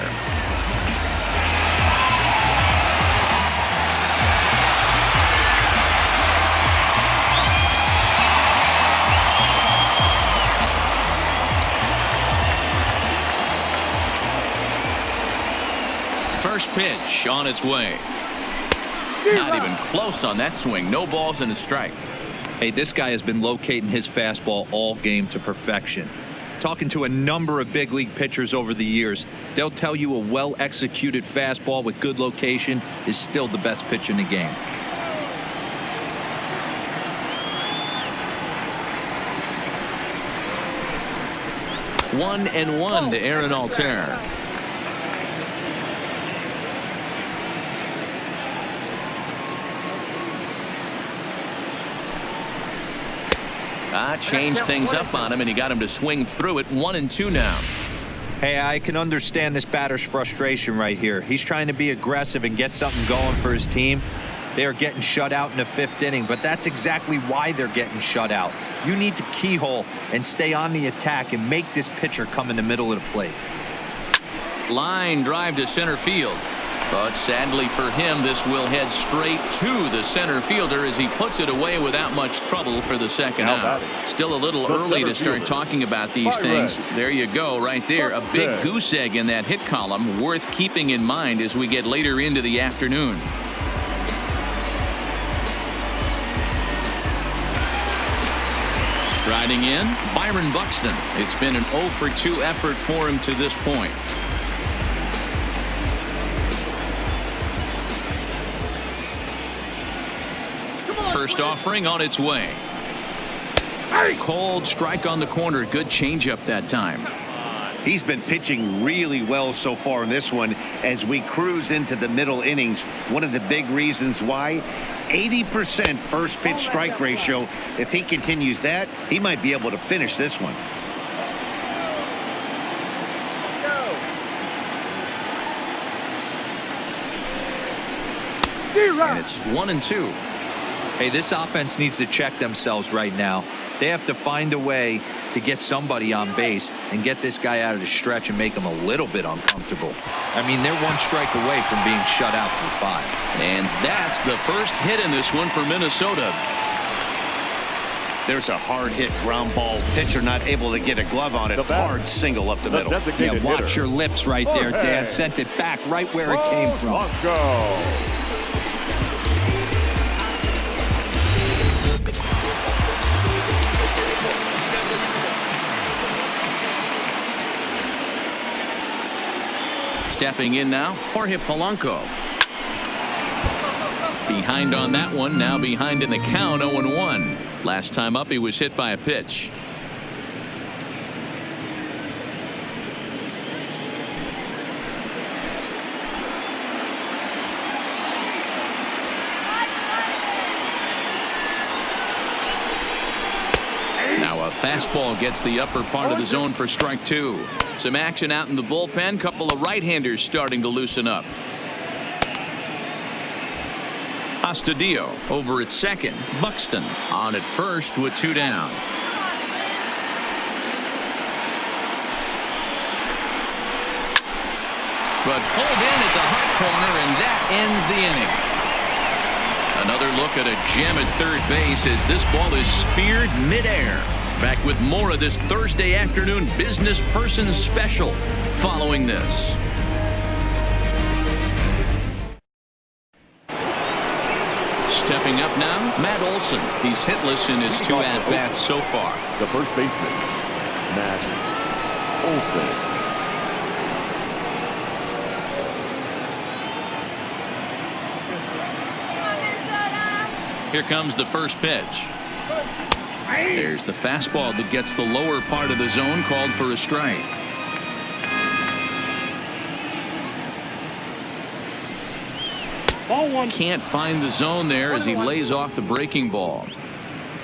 First pitch on its way. Not even close on that swing. No balls and a strike. Hey, this guy has been locating his fastball all game to perfection. Talking to a number of big league pitchers over the years, they'll tell you a well-executed fastball with good location is still the best pitch in the game. One and one to Aaron Altair. Changed things up on him, and he got him to swing through it. 1-2 now. Hey, I can understand this batter's frustration right here. He's trying to be aggressive and get something going for his team. They are getting shut out in the 5th inning, but that's exactly why they're getting shut out. You need to keyhole and stay on the attack and make this pitcher come in the middle of the plate. Line drive to center field. But sadly for him, this will head straight to the center fielder as he puts it away without much trouble for the second out. Still a little early to start talking about these things. There you go, right there. A big goose egg in that hit column, worth keeping in mind as we get later into the afternoon. Striding in, Byron Buxton. It's been an 0 for 2 effort for him to this point. First offering on its way. Cold strike on the corner. Good changeup that time. He's been pitching really well so far in this one as we cruise into the middle innings. One of the big reasons why, 80% first pitch strike ratio. If he continues that, he might be able to finish this one. And it's 1-2. Hey, this offense needs to check themselves right now. They have to find a way to get somebody on base and get this guy out of the stretch and make him a little bit uncomfortable. I mean, they're 1 strike away from being shut out through 5. And that's the first hit in this one for Minnesota. There's a hard hit ground ball. Pitcher not able to get a glove on it. Hard single up the middle. Yeah, watch your lips right there, Dan. Sent it back right where it came from. Stepping in now, Jorge Polanco. Behind on that one, now behind in the count, 0-1. Last time up, he was hit by a pitch. Now a fastball gets the upper part of the zone for strike 2. Some action out in the bullpen. Couple of right-handers starting to loosen up. Astudillo over at second. Buxton on at first with 2 down. But pulled in at the hot corner, and that ends the inning. Another look at a gem at third base as this ball is speared midair. Back with more of this Thursday afternoon Business Person Special following this. Stepping up now, Matt Olson. He's hitless in his 2 at-bats so far. The first baseman, Matt Olson. Here comes the first pitch. There's the fastball that gets the lower part of the zone, called for a strike. Can't find the zone there as he lays off the breaking ball.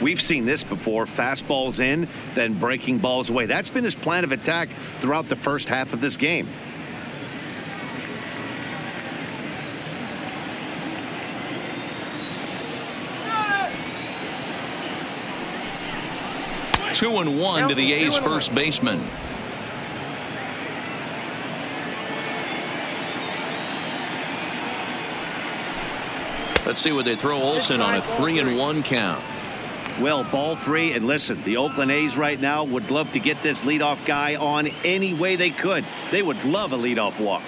We've seen this before. Fastballs in, then breaking balls away. That's been his plan of attack throughout the first half of this game. Two and one to the A's first baseman. Let's see what they throw Olsen on a 3-1 count. Well, ball three, and listen, the Oakland A's right now would love to get this leadoff guy on any way they could. They would love a leadoff walk.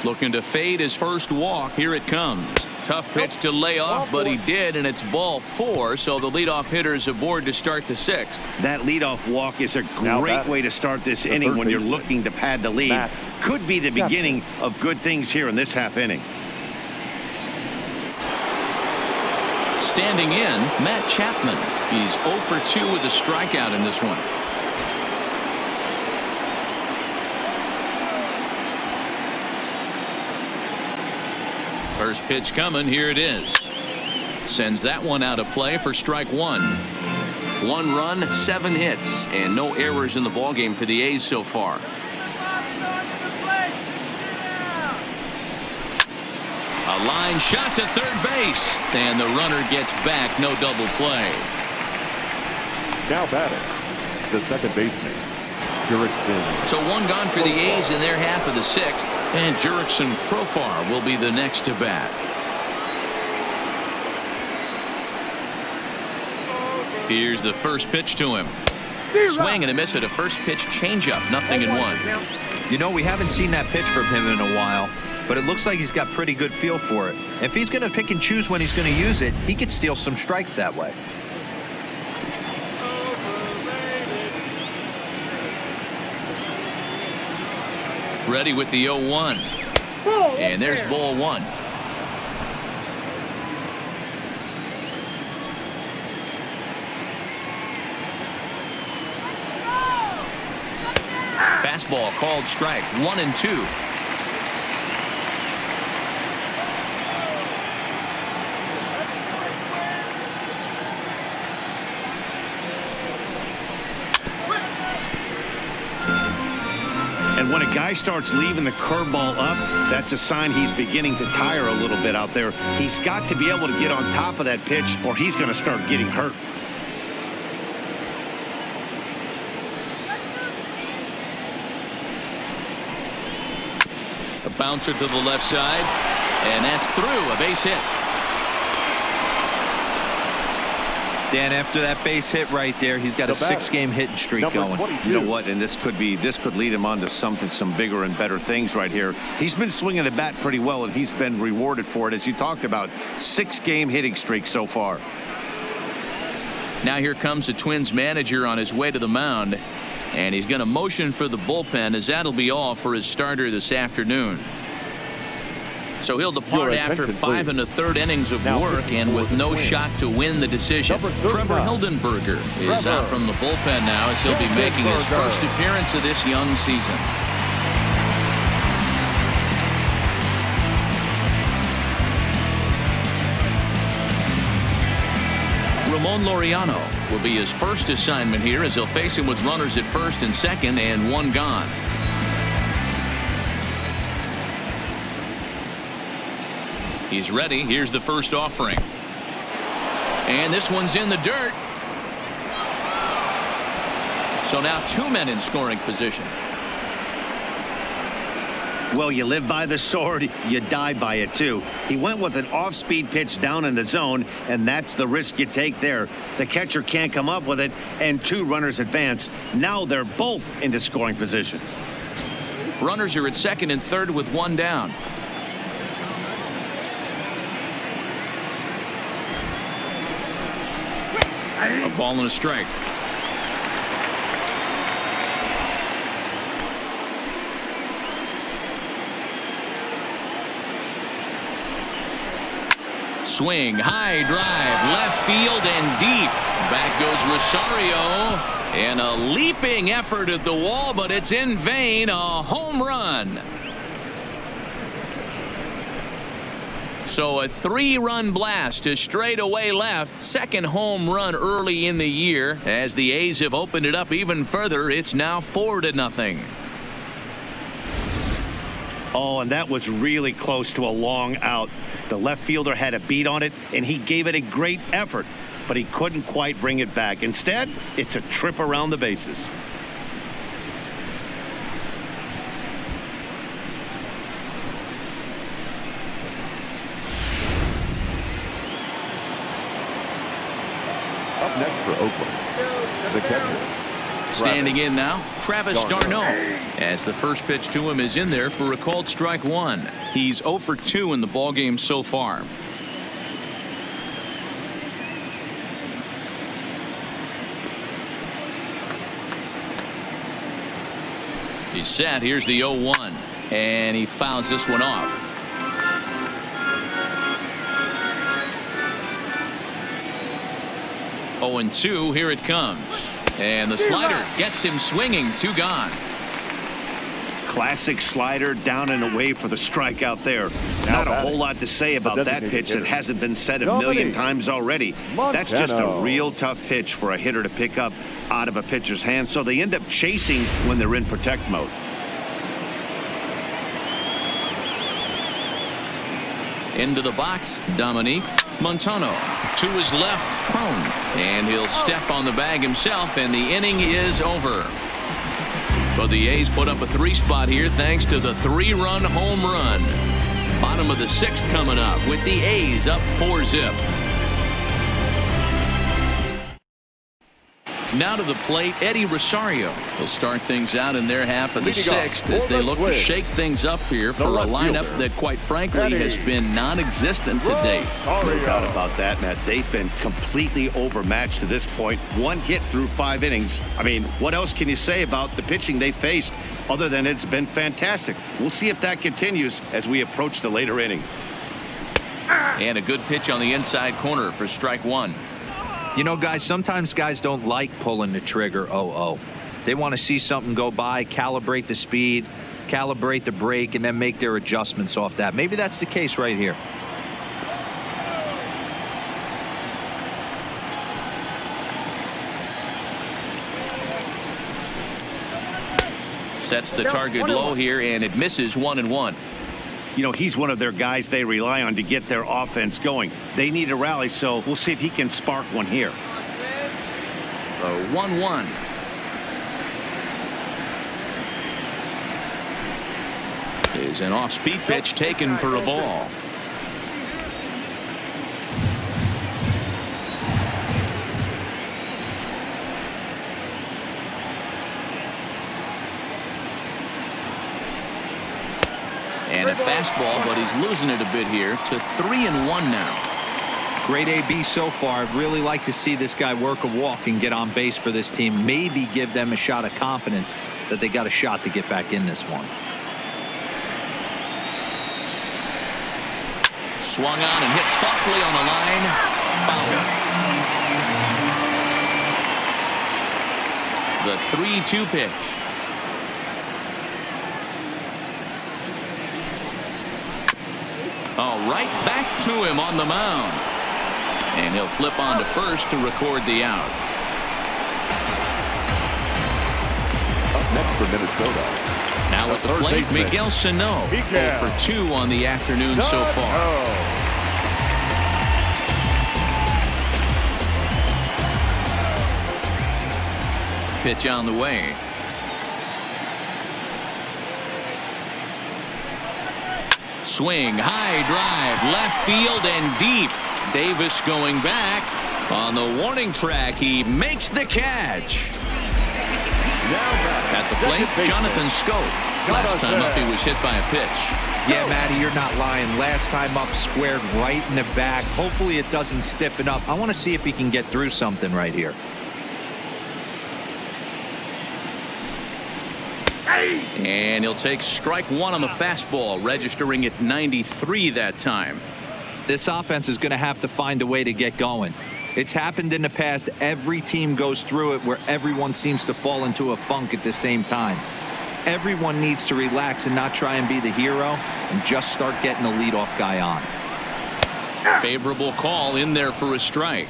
Looking to fade his first walk. Here it comes. Tough pitch to lay off, but he did, and it's ball 4, so the leadoff hitter's aboard to start the 6th. That leadoff walk is a great way to start this inning when you're looking to pad the lead. Could be the beginning of good things here in this half inning. Standing in, Matt Chapman. He's 0 for 2 with a strikeout in this one. First pitch coming. Here it is. Sends that one out of play for strike 1. 1 run, 7 hits, and no errors in the ballgame for the A's so far. A line shot to third base, and the runner gets back. No double play. Now batting, the second baseman, Jurickson. So 1 gone for the A's in their half of the 6th, and Jurickson Profar will be the next to bat. Here's the first pitch to him. Swing and a miss at a first pitch changeup. 0-1. You know, we haven't seen that pitch from him in a while, but it looks like he's got pretty good feel for it. If he's going to pick and choose when he's going to use it, he could steal some strikes that way. Ready with the 0-1. And there's ball 1. Fastball called strike. 1-2. And when a guy starts leaving the curveball up, that's a sign he's beginning to tire a little bit out there. He's got to be able to get on top of that pitch, or he's going to start getting hurt. A bouncer to the left side, and that's through. A base hit. Dan, after that base hit right there, he's got a 6-game hitting streak going. You know what? And this could lead him on to some bigger and better things right here. He's been swinging the bat pretty well, and he's been rewarded for it, as you talked about. 6-game hitting streak so far. Now here comes the Twins manager on his way to the mound, and he's going to motion for the bullpen, as that'll be all for his starter this afternoon. So he'll depart after 5 1/3 innings of work, and with no shot to win the decision. Trevor Hildenberger is out from the bullpen now, as he'll be making his first appearance of this young season. Ramon Laureano will be his first assignment here, as he'll face him with runners at first and second and 1 gone. He's ready. Here's the first offering. And this one's in the dirt. So now 2 men in scoring position. Well, you live by the sword, you die by it too. He went with an off-speed pitch down in the zone, and that's the risk you take there. The catcher can't come up with it, and 2 runners advance. Now they're both into scoring position. Runners are at second and third with 1 down. A ball and a strike. Swing, high drive, left field and deep. Back goes Rosario, and a leaping effort at the wall, but it's in vain. A home run. So a 3-run blast to straightaway left. Second home run early in the year. As the A's have opened it up even further, it's now 4-0. Oh, and that was really close to a long out. The left fielder had a beat on it, and he gave it a great effort, but he couldn't quite bring it back. Instead, it's a trip around the bases. Up next for Oakland, the catcher. Standing in now, Travis d'Arnaud, as the first pitch to him is in there for a called strike one. He's 0 for 2 in the ballgame so far. He's set. Here's the 0-1, and he fouls this one off. Oh, and 2. Here it comes. And the slider gets him swinging. 2 gone. Classic slider down and away for the strikeout there. Not a whole lot to say about that pitch that hasn't been said a million times already. That's just a real tough pitch for a hitter to pick up out of a pitcher's hand, so they end up chasing when they're in protect mode. Into the box, Dominique Montano to his left, prone, and he'll step on the bag himself, and the inning is over. But the A's put up a 3 spot here thanks to the 3-run home run. Bottom of the 6th coming up with the A's up 4-zip. Now to the plate, Eddie Rosario will start things out in their half of the 6th as they look to shake things up here for a lineup that, quite frankly, has been non-existent to date. No doubt about that, Matt. They've been completely overmatched to this point. 1 hit through 5 innings. I mean, what else can you say about the pitching they faced other than it's been fantastic? We'll see if that continues as we approach the later inning. And a good pitch on the inside corner for strike 1. You know, guys, sometimes guys don't like pulling the trigger 0-0. They want to see something go by, calibrate the speed, calibrate the brake, and then make their adjustments off that. Maybe that's the case right here. Sets the target low here, and it misses 1-1. You know, he's one of their guys they rely on to get their offense going. They need a rally, so we'll see if he can spark one here. 1-1. Is an off-speed pitch taken for a ball. And a fastball, but he's losing it a bit here to 3-1 now. Great AB so far. I'd really like to see this guy work a walk and get on base for this team. Maybe give them a shot of confidence that they got a shot to get back in this one. Swung on and hit softly on the line. Foul. The 3-2 pitch. All right, back to him on the mound. And he'll flip on to first to record the out. Up next for Minnesota. Now at the plate, Miguel Sano. 0 for 2 on the afternoon so far. Pitch on the way. Swing, high drive, left field and deep. Davis going back on the warning track. He makes the catch. At the plate, Jonathan Scope. Last time up, he was hit by a pitch. Yeah, Matty, you're not lying. Last time up, squared right in the back. Hopefully it doesn't stiffen up. I want to see if he can get through something right here. And he'll take strike 1 on the fastball, registering at 93 that time. This offense is going to have to find a way to get going. It's happened in the past. Every team goes through it where everyone seems to fall into a funk at the same time. Everyone needs to relax and not try and be the hero and just start getting the leadoff guy on. Favorable call in there for a strike.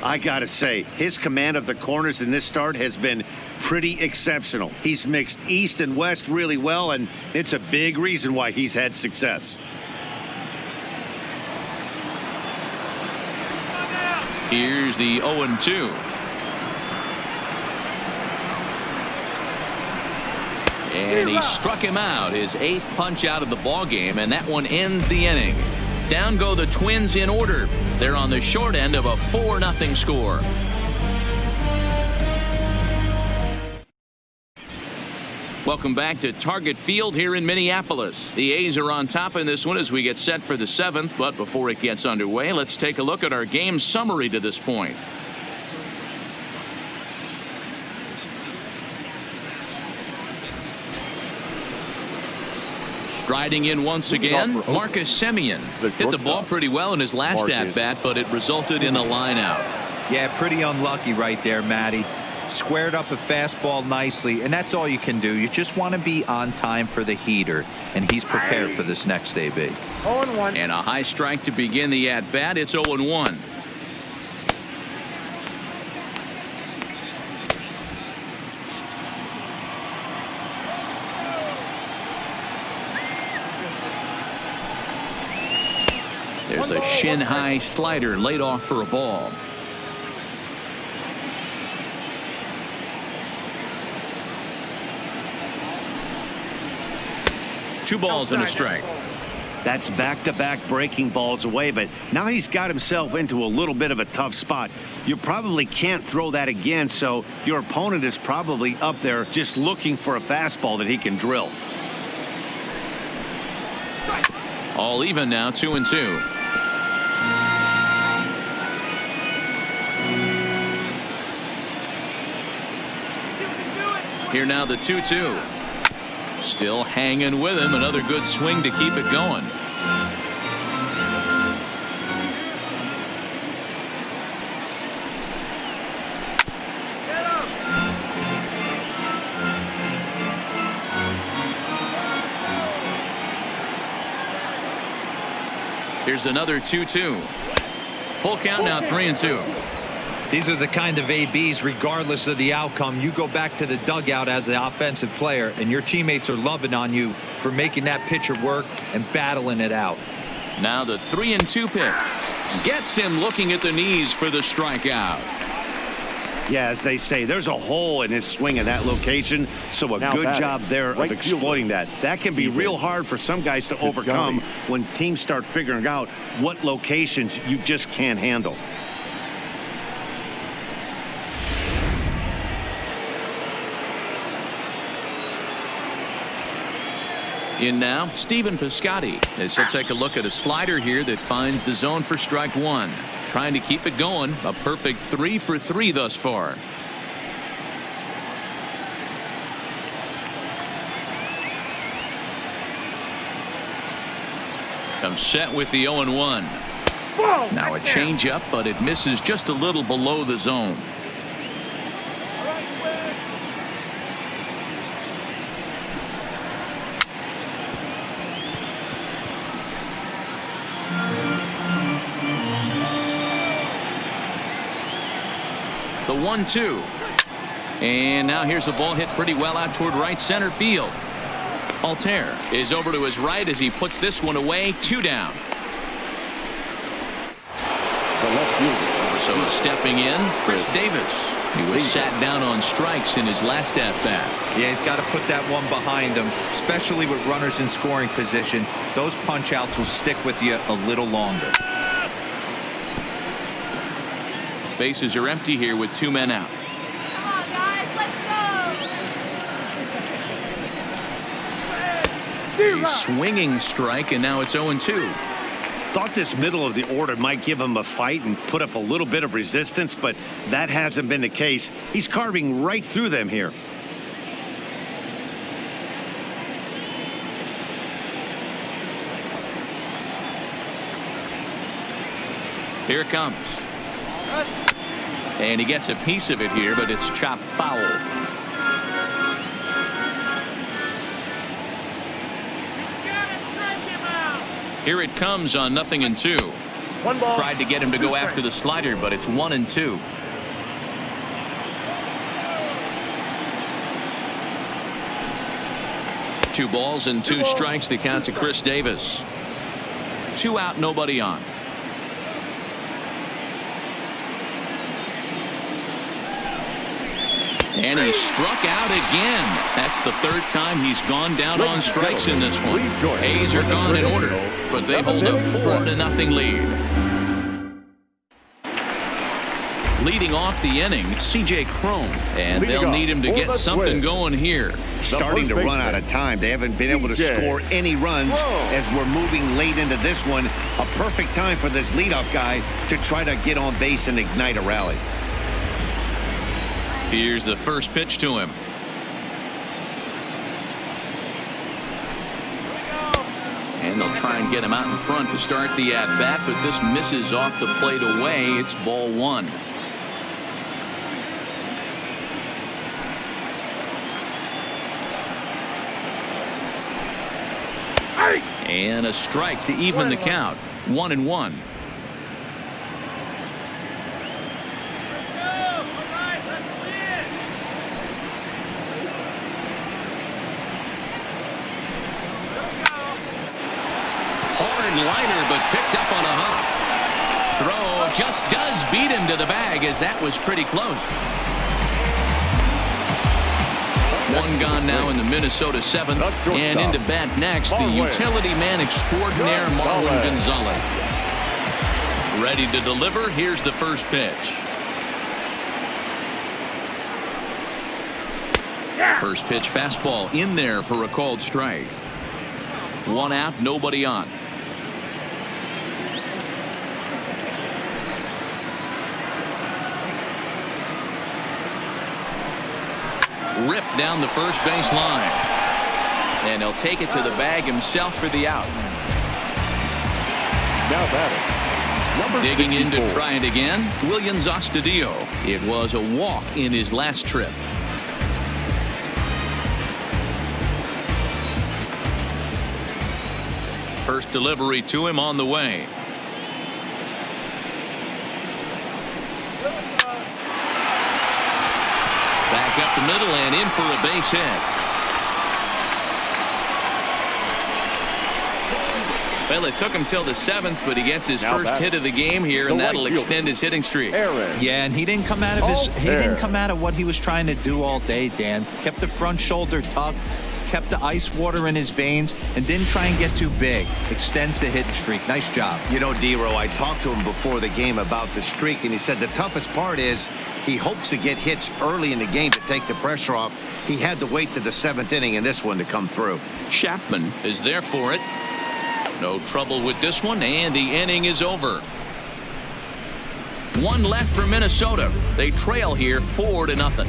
I gotta say, his command of the corners in this start has been pretty exceptional. He's mixed east and west really well, and it's a big reason why he's had success. Here's the 0-2. And he struck him out, his 8th punch out of the ball game, and that one ends the inning. Down go the Twins in order. They're on the short end of a 4-0 score. Welcome back to Target Field here in Minneapolis. The A's are on top in this one as we get set for the 7th. But before it gets underway, let's take a look at our game summary to this point. Striding in once again, Marcus Semien hit the ball pretty well in his last at-bat, but it resulted in a line out. Yeah, pretty unlucky right there, Matty. Squared up a fastball nicely, and that's all you can do. You just want to be on time for the heater, and he's prepared for this next AB. 0-1. And a high strike to begin the at-bat. It's 0-1. There's a shin-high slider laid off for a ball. Two balls and a strike. That's back-to-back breaking balls away, but now he's got himself into a little bit of a tough spot. You probably can't throw that again, so your opponent is probably up there just looking for a fastball that he can drill. All even now, 2-2. Here now the 2-2. Still hanging with him. Another good swing to keep it going. Here's another 2-2. Full count now, 3-2. These are the kind of ABs, regardless of the outcome, you go back to the dugout as the offensive player, and your teammates are loving on you for making that pitcher work and battling it out. Now the 3-2 pitch. Gets him looking at the knees for the strikeout. Yeah, as they say, there's a hole in his swing in that location, so a good job there of exploiting that. That can be real hard for some guys to overcome when teams start figuring out what locations you just can't handle. In now, Stephen Piscotty, as he'll take a look at a slider here that finds the zone for strike one. Trying to keep it going. A perfect 3 for 3 thus far. Comes set with the 0-1. Now a changeup, but it misses just a little below the zone. The 1-2. And now here's a ball hit pretty well out toward right center field. Altair is over to his right as he puts this one away. 2 down. The left fielder. So stepping in, Chris Davis. He was sat down on strikes in his last at-bat. Yeah, he's got to put that one behind him, especially with runners in scoring position. Those punch-outs will stick with you a little longer. Bases are empty here with 2 men out. Come on, guys, let's go. A swinging strike, and now it's 0-2. Thought this middle of the order might give him a fight and put up a little bit of resistance, but that hasn't been the case. He's carving right through them here. Here it comes. And he gets a piece of it here, but it's chopped foul. Here it comes on 0-2. 1 ball. Tried to get him to go after the slider, but it's 1-2. Two balls and two strikes, the count to Chris Davis. 2 out, nobody on. And he struck out again. That's the 3rd time he's gone down on strikes in this one. A's are gone in order, but they hold a 4-0 lead. Leading off the inning, C.J. Cron, and they'll need him to get something going here. Starting to run out of time. They haven't been able to score any runs as we're moving late into this one. A perfect time for this leadoff guy to try to get on base and ignite a rally. Here's the first pitch to him. And they'll try and get him out in front to start the at-bat, but this misses off the plate away. It's ball 1. And a strike to even the count. 1-1. Hard liner, but picked up on a hop. Throw just does beat him to the bag, as that was pretty close. 1 gone now in the Minnesota 7th, and into bat next, the utility man extraordinaire Marwin Gonzalez. Ready to deliver. Here's the first pitch. First pitch fastball in there for a called strike. 1 out, nobody on. Ripped down the first base line, and he'll take it to the bag himself for the out. Now batting, digging in to try it again, Williams Astudillo. It was a walk in his last trip. First delivery to him on the way. Back up the middle and in for a base hit. Well, it took him till the 7th, but he gets his first hit of the game here, and that'll extend his hitting streak. Yeah, and he didn't come out of what he was trying to do all day, Dan. Kept the front shoulder tucked, kept the ice water in his veins, and didn't try and get too big. Extends the hitting streak. Nice job. You know, D-Row, I talked to him before the game about the streak, and he said the toughest part is he hopes to get hits early in the game to take the pressure off. He had to wait to the 7th inning in this one to come through. Chapman is there for it. No trouble with this one, and the inning is over. 1 left for Minnesota. They trail here 4-0.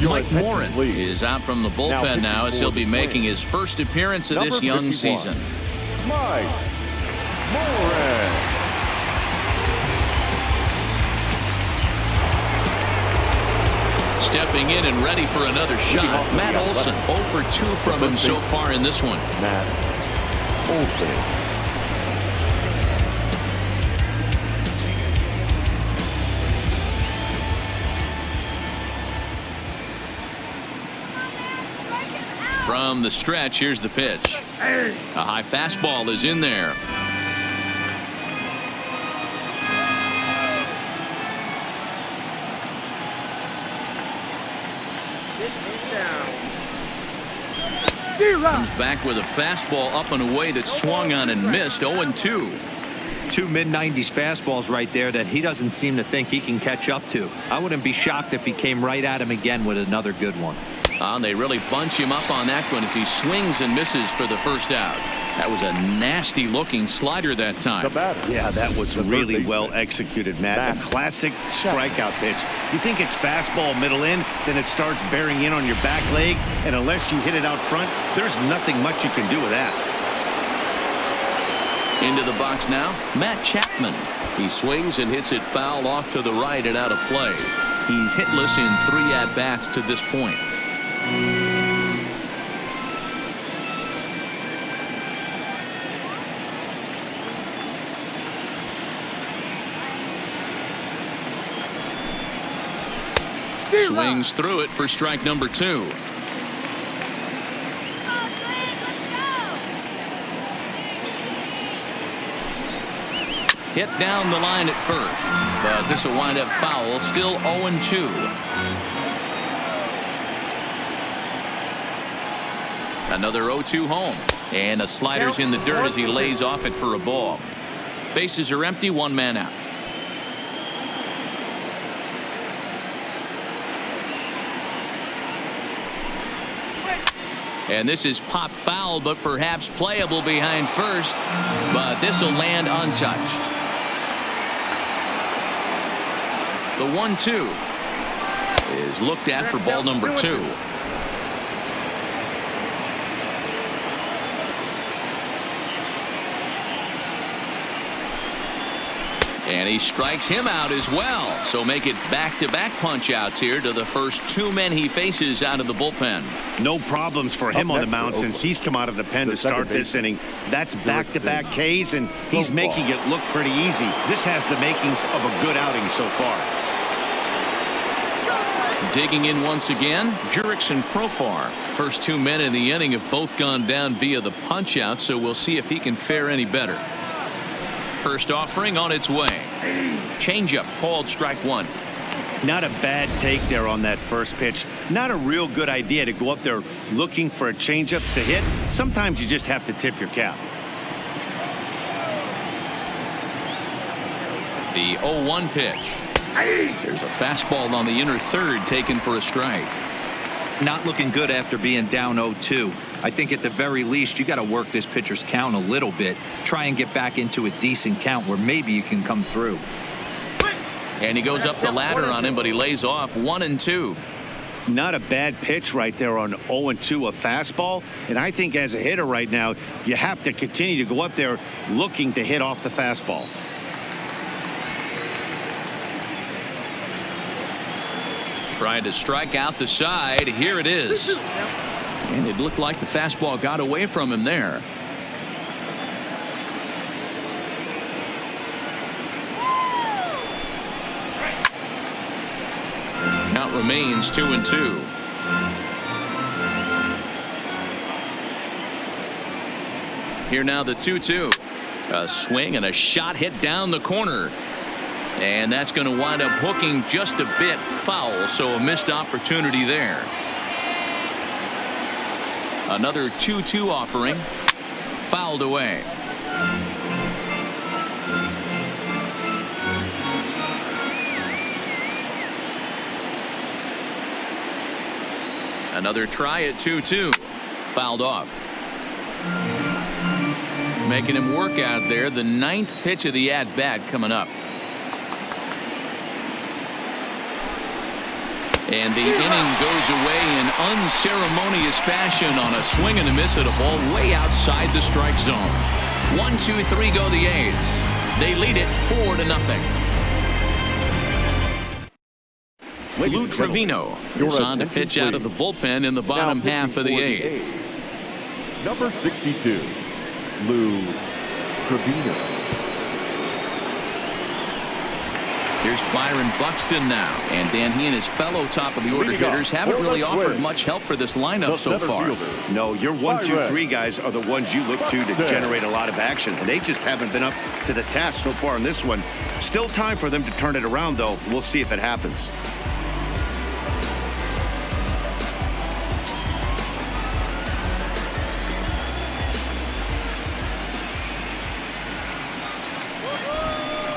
Mike Morin is out from the bullpen now as he'll be making his first appearance of this young season. Mike Morin. Stepping in and ready for another shot. Matt Olson 0 for 2 from him so far in this one. Matt Olson. From the stretch, here's the pitch. A high fastball is in there. Comes back with a fastball up and away that swung on and missed. 0-2. 2 mid-90s fastballs right there that he doesn't seem to think he can catch up to. I wouldn't be shocked if he came right at him again with another good one. They really bunch him up on that one as he swings and misses for the first out. That was a nasty looking slider that time. Yeah, that was really well executed, Matt. The classic strikeout pitch. You think it's fastball middle in, then it starts bearing in on your back leg, and unless you hit it out front, there's nothing much you can do with that. Into the box now, Matt Chapman. He swings and hits it foul off to the right and out of play. He's hitless in 3 at-bats to this point. Swings through it for strike number 2. Hit down the line at first, but this will wind up foul. Still 0-2. Another 0-2 home, and a slider's in the dirt as he lays off it for a ball. Bases are empty, 1 man out. And this is pop foul, but perhaps playable behind first, but this will land untouched. The 1-2 is looked at for ball number 2. And he strikes him out as well. So make it back-to-back punch-outs here to the first 2 men he faces out of the bullpen. No problems for him on the mound since he's come out of the pen to start this inning. That's back-to-back Ks, and he's making it look pretty easy. This has the makings of a good outing so far. Digging in once again, Jurickson and Profar. First 2 men in the inning have both gone down via the punch-out, so we'll see if he can fare any better. First offering on its way. Changeup called strike 1. Not a bad take there on that first pitch. Not a real good idea to go up there looking for a changeup to hit. Sometimes you just have to tip your cap. The 0-1 pitch. There's a fastball on the inner third taken for a strike. Not looking good after being down 0-2. I think at the very least you got to work this pitcher's count a little bit. Try and get back into a decent count where maybe you can come through. And he goes up the ladder on him, but he lays off 1-2. Not a bad pitch right there on 0-2, a fastball. And I think as a hitter right now, you have to continue to go up there looking to hit off the fastball. Trying to strike out the side. Here it is. And it looked like the fastball got away from him there. Count remains 2-2. Here now the 2-2. A swing and a shot hit down the corner. And that's going to wind up hooking just a bit foul, so a missed opportunity there. Another 2-2 offering. Fouled away. Another try at 2-2. Fouled off. Making him work out there. The 9th pitch of the at-bat coming up. And the inning goes away in unceremonious fashion on a swing and a miss at a ball way outside the strike zone. 1-2-3 go the A's. They lead it 4-0. Lou Trevino is on to pitch out of the bullpen in the bottom half of the 8th. Number 62, Lou Trevino. Here's Byron Buxton now, and Dan, he and his fellow top-of-the-order hitters haven't really offered much help for this lineup so far. No, your 1, 2, 3 guys are the ones you look to generate a lot of action, and they just haven't been up to the task so far in this one. Still time for them to turn it around, though. We'll see if it happens.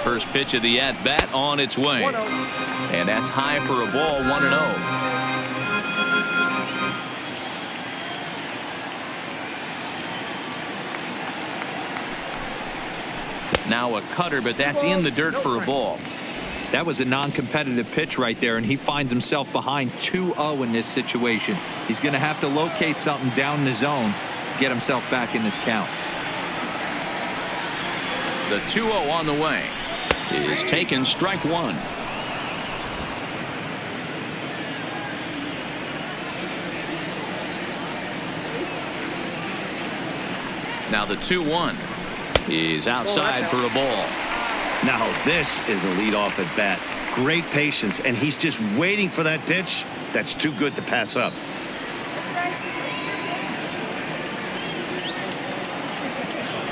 First pitch of the at-bat on its way. And that's high for a ball, 1-0. Now a cutter, but that's in the dirt for a ball. That was a non-competitive pitch right there, and he finds himself behind 2-0 in this situation. He's going to have to locate something down in the zone to get himself back in this count. The 2-0 on the way is taken, strike 1. Now the 2-1 is outside for a ball. Now this is a leadoff at bat. Great patience, and he's just waiting for that pitch. That's too good to pass up.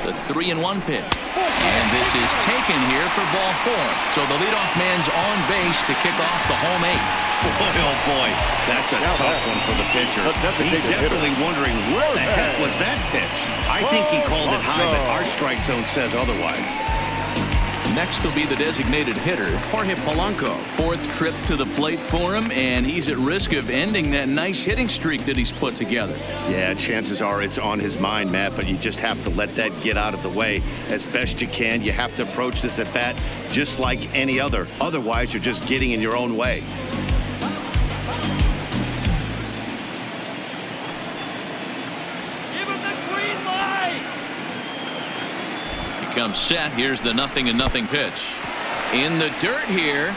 The 3-1 pitch. And this is taken here for ball 4. So the leadoff man's on base to kick off the home 8. Boy, oh boy, that's a tough one for the pitcher. He's definitely wondering where the heck was that pitch. I think he called it high, but our strike zone says otherwise. Next will be the designated hitter, Jorge Polanco. 4th trip to the plate for him, and he's at risk of ending that nice hitting streak that he's put together. Yeah, chances are it's on his mind, Matt, but you just have to let that get out of the way as best you can. You have to approach this at bat just like any other. Otherwise, you're just getting in your own way. Comes set. Here's the 0-0 pitch. In the dirt here.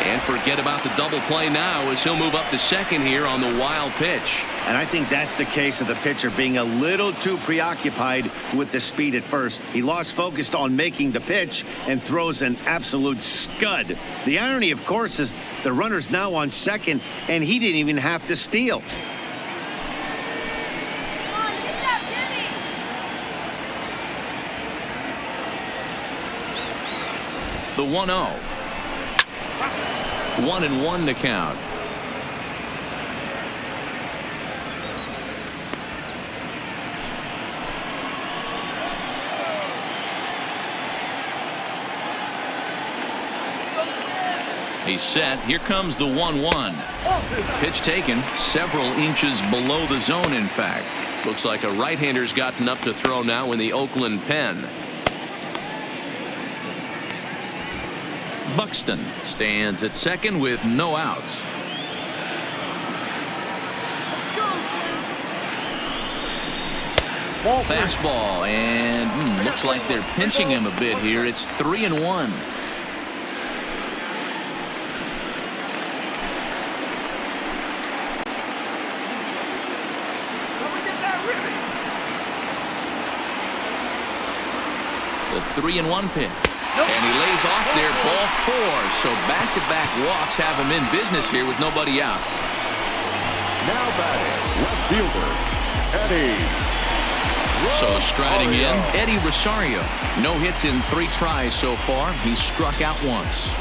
And forget about the double play now as he'll move up to second here on the wild pitch. And I think that's the case of the pitcher being a little too preoccupied with the speed at first. He lost focus on making the pitch and throws an absolute scud. The irony, of course, is the runner's now on second and he didn't even have to steal. The 1-0. 1-1 to count. He's set. Here comes the 1-1. Pitch taken several inches below the zone, in fact. Looks like a right-hander's gotten up to throw now in the Oakland pen. Buxton stands at second with no outs. Fastball, and looks like they're pinching him a bit here. It's 3-1. The 3-1 pitch. And he lays off there, ball 4. So back-to-back walks have him in business here with nobody out. Now batting, left fielder, Eddie. So striding in, Eddie Rosario. No hits in 3 tries so far. He's struck out once.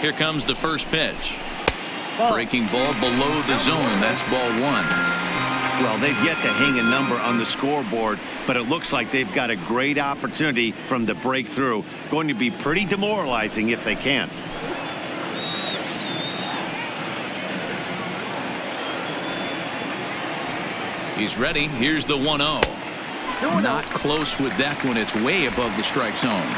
Here comes the first pitch. Breaking ball below the zone. That's ball 1. Well, they've yet to hang a number on the scoreboard, but it looks like they've got a great opportunity from the breakthrough. Going to be pretty demoralizing if they can't. He's ready. Here's the 1-0. Not close with that one. It's way above the strike zone.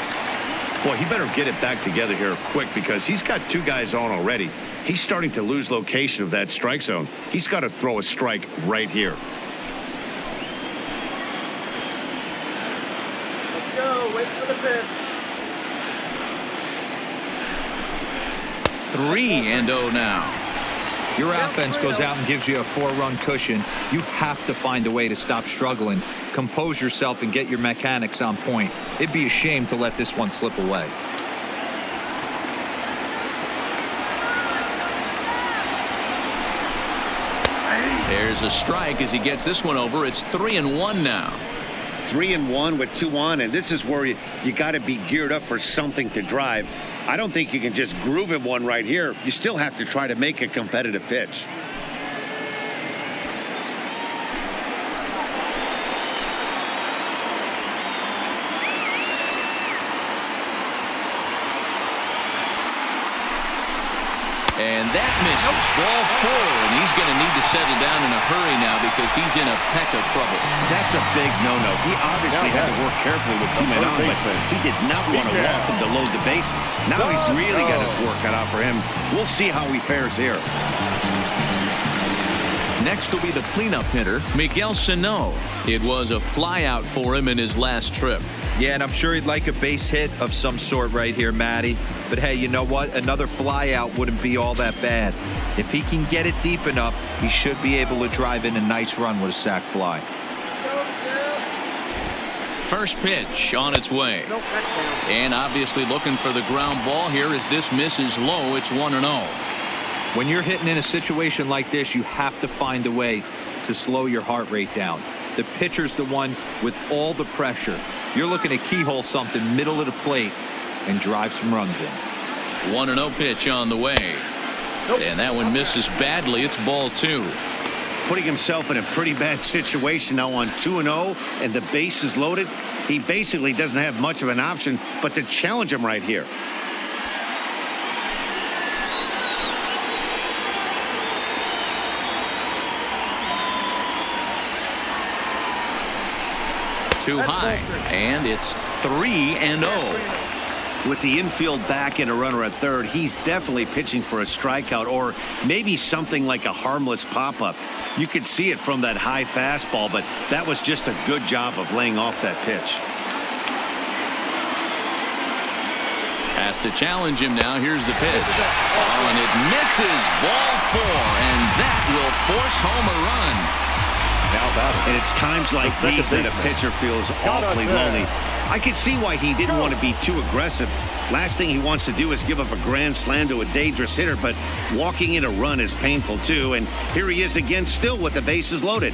Boy, he better get it back together here quick because he's got 2 guys on already. He's starting to lose location of that strike zone. He's got to throw a strike right here. Let's go. Wait for the pitch. 3-0 now. Your offense goes out and gives you a 4-run cushion. You have to find a way to stop struggling. Compose yourself and get your mechanics on point. It'd be a shame to let this one slip away. There's a strike as he gets this one over. It's 3-1 now. 3-1 with 2 on, and this is where you got to be geared up for something to drive. I don't think you can just groove him one right here. You still have to try to make a competitive pitch. And that misses. Ball 4, and he's going to need to settle down in a hurry now because he's in a peck of trouble. That's a big no-no. He obviously had to work carefully with 2 men on, but he did not want to walk him to load the bases. Now he's really got his work cut out for him. We'll see how he fares here. Next will be the cleanup hitter, Miguel Sano. It was a flyout for him in his last trip. Yeah, and I'm sure he'd like a base hit of some sort right here, Matty. But hey, you know what? Another fly out wouldn't be all that bad. If he can get it deep enough, he should be able to drive in a nice run with a sac fly. First pitch on its way. And obviously looking for the ground ball here as this misses low. It's 1-0. When you're hitting in a situation like this, you have to find a way to slow your heart rate down. The pitcher's the one with all the pressure. You're looking to keyhole something middle of the plate and drive some runs in. 1-0 pitch on the way. And that one misses badly. It's ball 2. Putting himself in a pretty bad situation now on 2-0 and the base is loaded. He basically doesn't have much of an option but to challenge him right here. Too high, and it's 3-0. With the infield back and a runner at third, he's definitely pitching for a strikeout or maybe something like a harmless pop-up. You could see it from that high fastball, but that was just a good job of laying off that pitch. Has to challenge him now. Here's the pitch. Oh, and it misses. Ball 4, and that will force home a run. And it's times like these that a pitcher feels awfully lonely. I could see why he didn't want to be too aggressive. Last thing he wants to do is give up a grand slam to a dangerous hitter, but walking in a run is painful too. And here he is again, still with the bases loaded.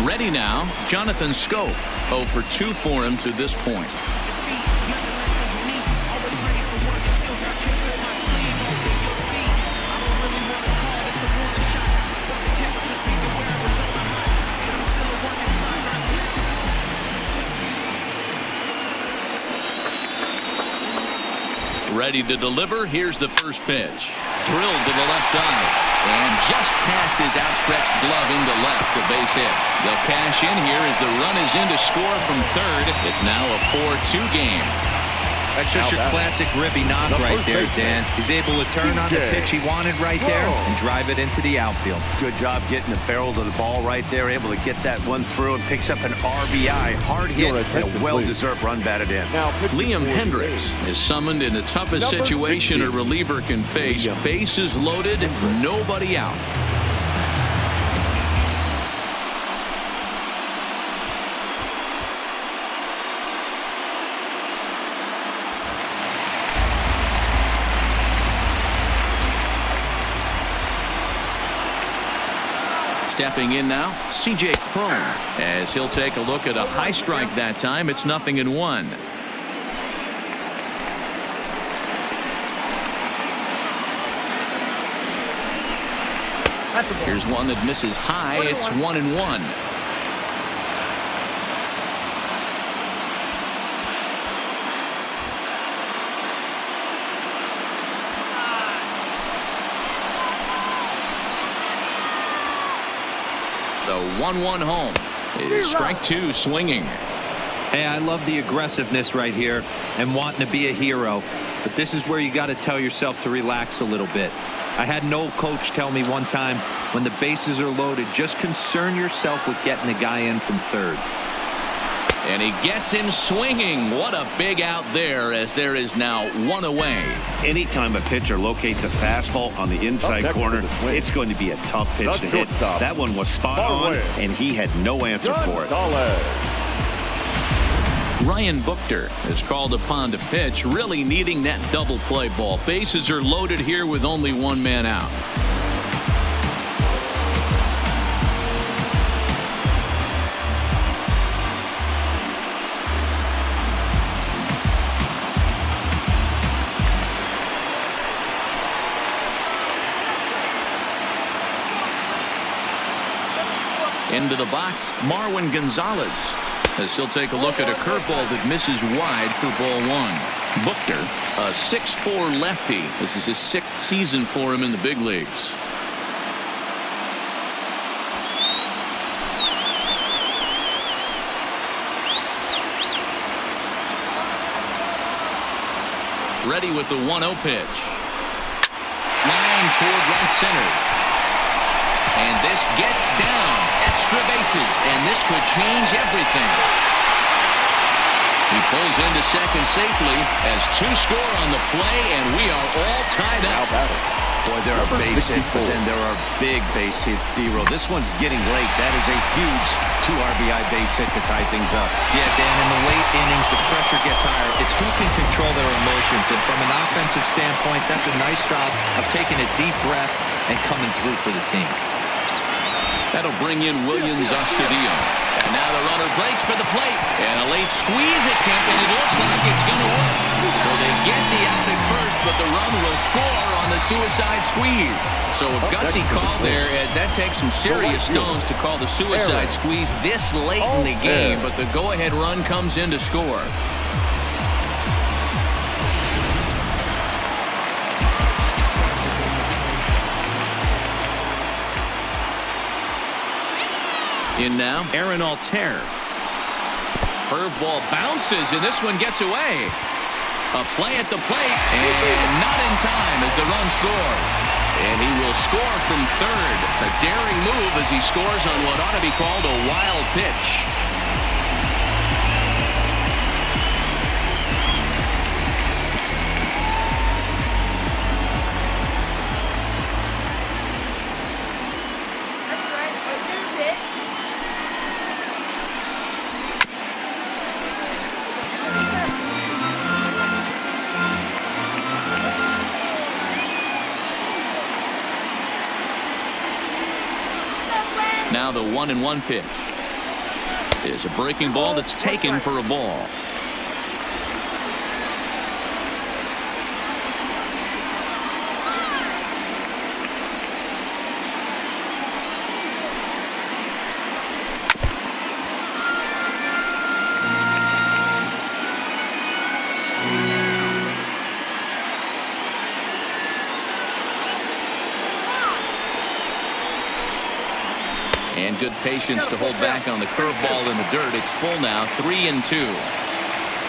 Ready now, Jonathan Scope. 0 for 2 for him to this point. Ready to deliver. Here's the first pitch. Drilled to the left side. And just past his outstretched glove into left. A base hit. They'll cash in here as the run is in to score from third. It's now a 4-2 game. That's just your classic Ribby knock right there, Dan. He's able to turn on the pitch he wanted right there and drive it into the outfield. Good job getting the barrel to the ball right there. Able to get that one through and picks up an RBI. Hard hit and a well-deserved run batted in. Liam Hendricks is summoned in the toughest situation a reliever can face. Bases loaded, nobody out. Stepping in now, C.J. Cron, as he'll take a look at a high strike that time. It's 0-1. Here's one that misses high. It's 1-1. The 1-1 home. It is strike 2 swinging. Hey, I love the aggressiveness right here and wanting to be a hero. But this is where you got to tell yourself to relax a little bit. I had an old coach tell me one time, when the bases are loaded, just concern yourself with getting the guy in from third. And he gets him swinging. What a big out there, as there is now 1 away. Anytime a pitcher locates a fastball on the inside corner, it's going to be a tough pitch to hit. That one was spot on, and he had no answer for it. Ryan Buchter is called upon to pitch, really needing that double play ball. Bases are loaded here with only 1 man out. Into the box, Marwin Gonzalez, as he'll take a look at a curveball that misses wide for ball 1. Buchter, a 6'4" lefty. This is his 6th season for him in the big leagues. Ready with the 1-0 pitch. Line toward right center. And this gets down. Extra bases, and this could change everything. He pulls into second safely as 2 score on the play, and we are all tied up. Boy, there are base hits, but then there are big base hits, D-Roll. This one's getting late. That is a huge 2 RBI base hit to tie things up. Yeah, Dan, in the late innings, the pressure gets higher. It's who can control their emotions. And from an offensive standpoint, that's a nice job of taking a deep breath and coming through for the team. That'll bring in Williams Astudillo. And now the runner breaks for the plate. And a late squeeze attempt, and it looks like it's going to work. So they get the out at first, but the run will score on the suicide squeeze. So a gutsy call there. That takes some serious stones to call the suicide squeeze this late in the game. But the go-ahead run comes in to score. In now, Aaron Altair. Curveball bounces, and this one gets away. A play at the plate, and not in time as the run scores. And he will score from third. A daring move as he scores on what ought to be called a wild pitch. Now the 1-1 pitch is a breaking ball that's taken for a ball. And good patience to hold back on the curveball in the dirt. It's full now, 3-2.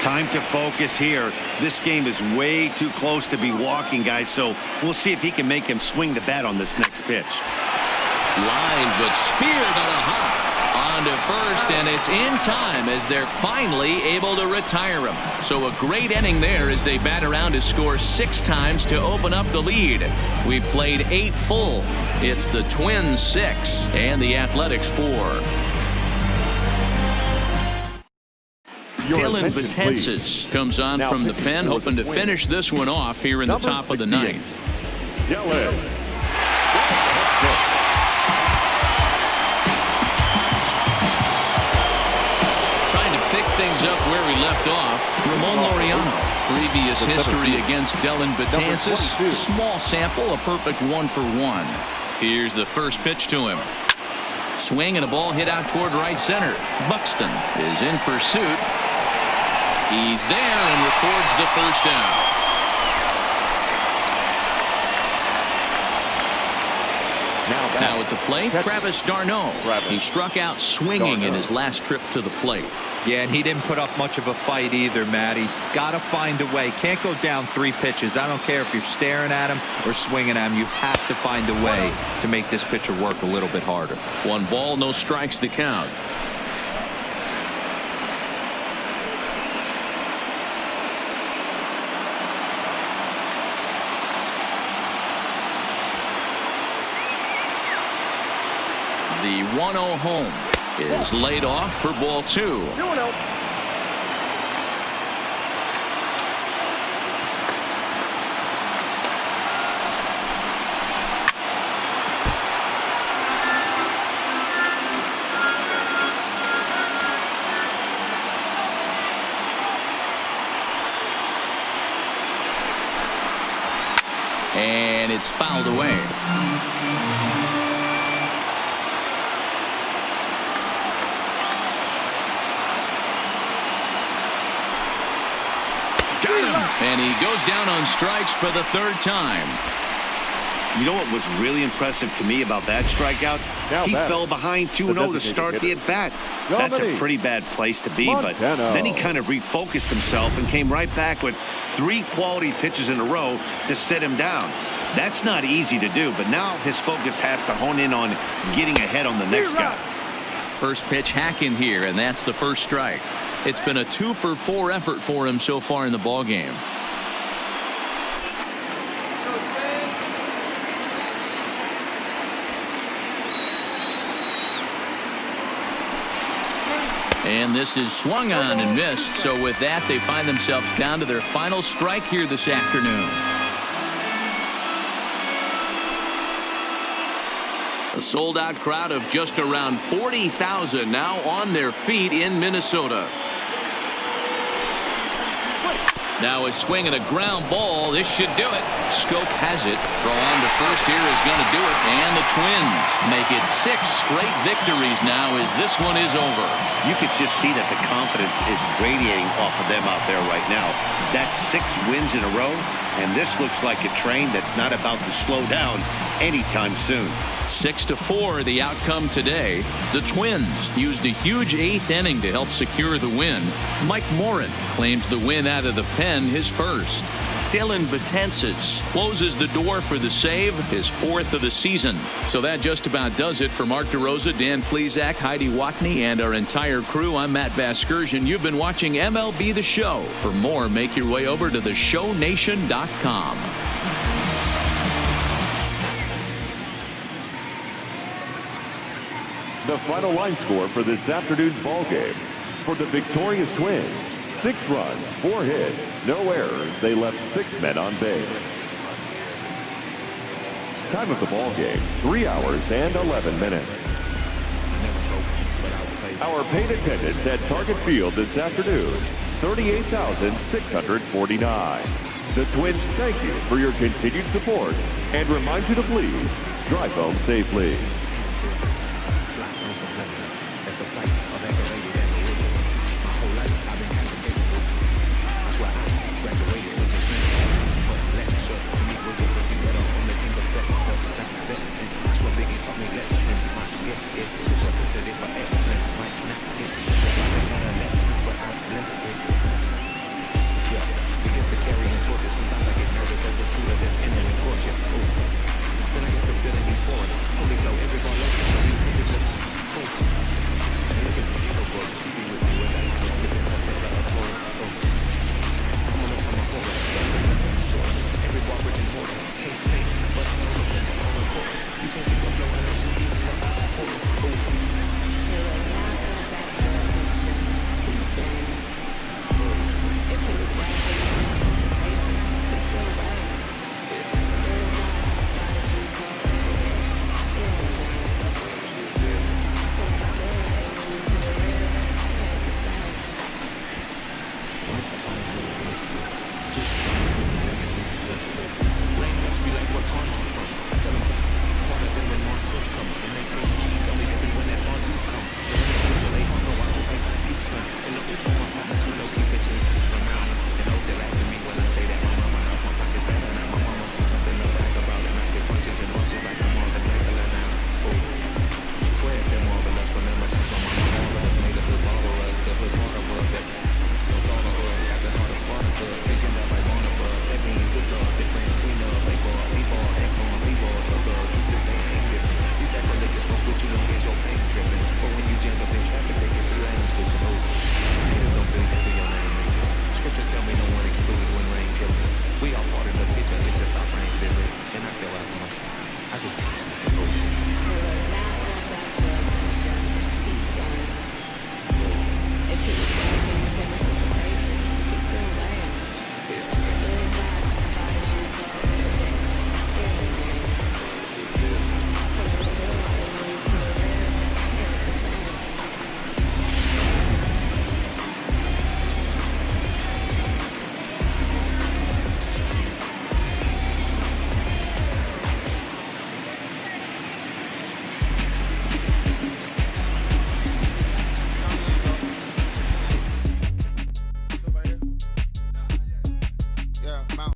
Time to focus here. This game is way too close to be walking, guys, so we'll see if he can make him swing the bat on this next pitch. Line, but speared on a hop. On to first, and it's in time as they're finally able to retire him. So a great inning there as they bat around to score 6 times to open up the lead. We've played 8 full. It's the Twins 6 and the Athletics 4. Dylan Betances comes on Now from the pen, hoping to finish this one off here in the top of the 9th. Dylan. Things up where he left off. Ramon Laureano. Previous history against Dylan Betances. Small sample, a perfect 1-for-1. Here's the first pitch to him. Swing and a ball hit out toward right center. Buxton is in pursuit. He's there and records the first down. Now at the plate, Travis d'Arnaud. He struck out swinging in his last trip to the plate. Yeah, and he didn't put up much of a fight either, Matty. Got to find a way. Can't go down 3 pitches. I don't care if you're staring at him or swinging at him. You have to find a way to make this pitcher work a little bit harder. 1 ball, no strikes to count. The 1-0 home is laid off for ball 2. 2-0. And it's fouled away. And he goes down on strikes for the 3rd time. You know what was really impressive to me about that strikeout? He fell behind 2-0 to start the at-bat. That's a pretty bad place to be, but then he kind of refocused himself and came right back with 3 quality pitches in a row to sit him down. That's not easy to do, but now his focus has to hone in on getting ahead on the next guy. First pitch hacking here, and that's the first strike. It's been a 2-for-4 effort for him so far in the ball game. And this is swung on and missed. So with that, they find themselves down to their final strike here this afternoon. A sold-out crowd of just around 40,000 now on their feet in Minnesota. Now a swing and a ground ball. This should do it. Scope has it. Throw on to first here is going to do it. And the Twins make it 6 straight victories now as this one is over. You could just see that the confidence is radiating off of them out there right now. That's 6 wins in a row, and this looks like a train that's not about to slow down anytime soon. 6-4 the outcome today. The Twins used a huge 8th inning to help secure the win. Mike Morin claims the win out of the pen his first. Dylan Betances closes the door for the save, his 4th of the season. So that just about does it for Mark DeRosa, Dan Plesac, Heidi Watney, and our entire crew. I'm Matt Vasgersian. You've been watching MLB The Show. For more, make your way over to theshownation.com. The final line score for this afternoon's ball game. For the victorious Twins, 6 runs, 4 hits, no errors. They left 6 men on base. Time of the ball game, 3 hours and 11 minutes. Our paid attendance at Target Field this afternoon, 38,649. The Twins thank you for your continued support and remind you to please drive home safely. We all part of the picture, it's just our frame different. And I still have so much. I just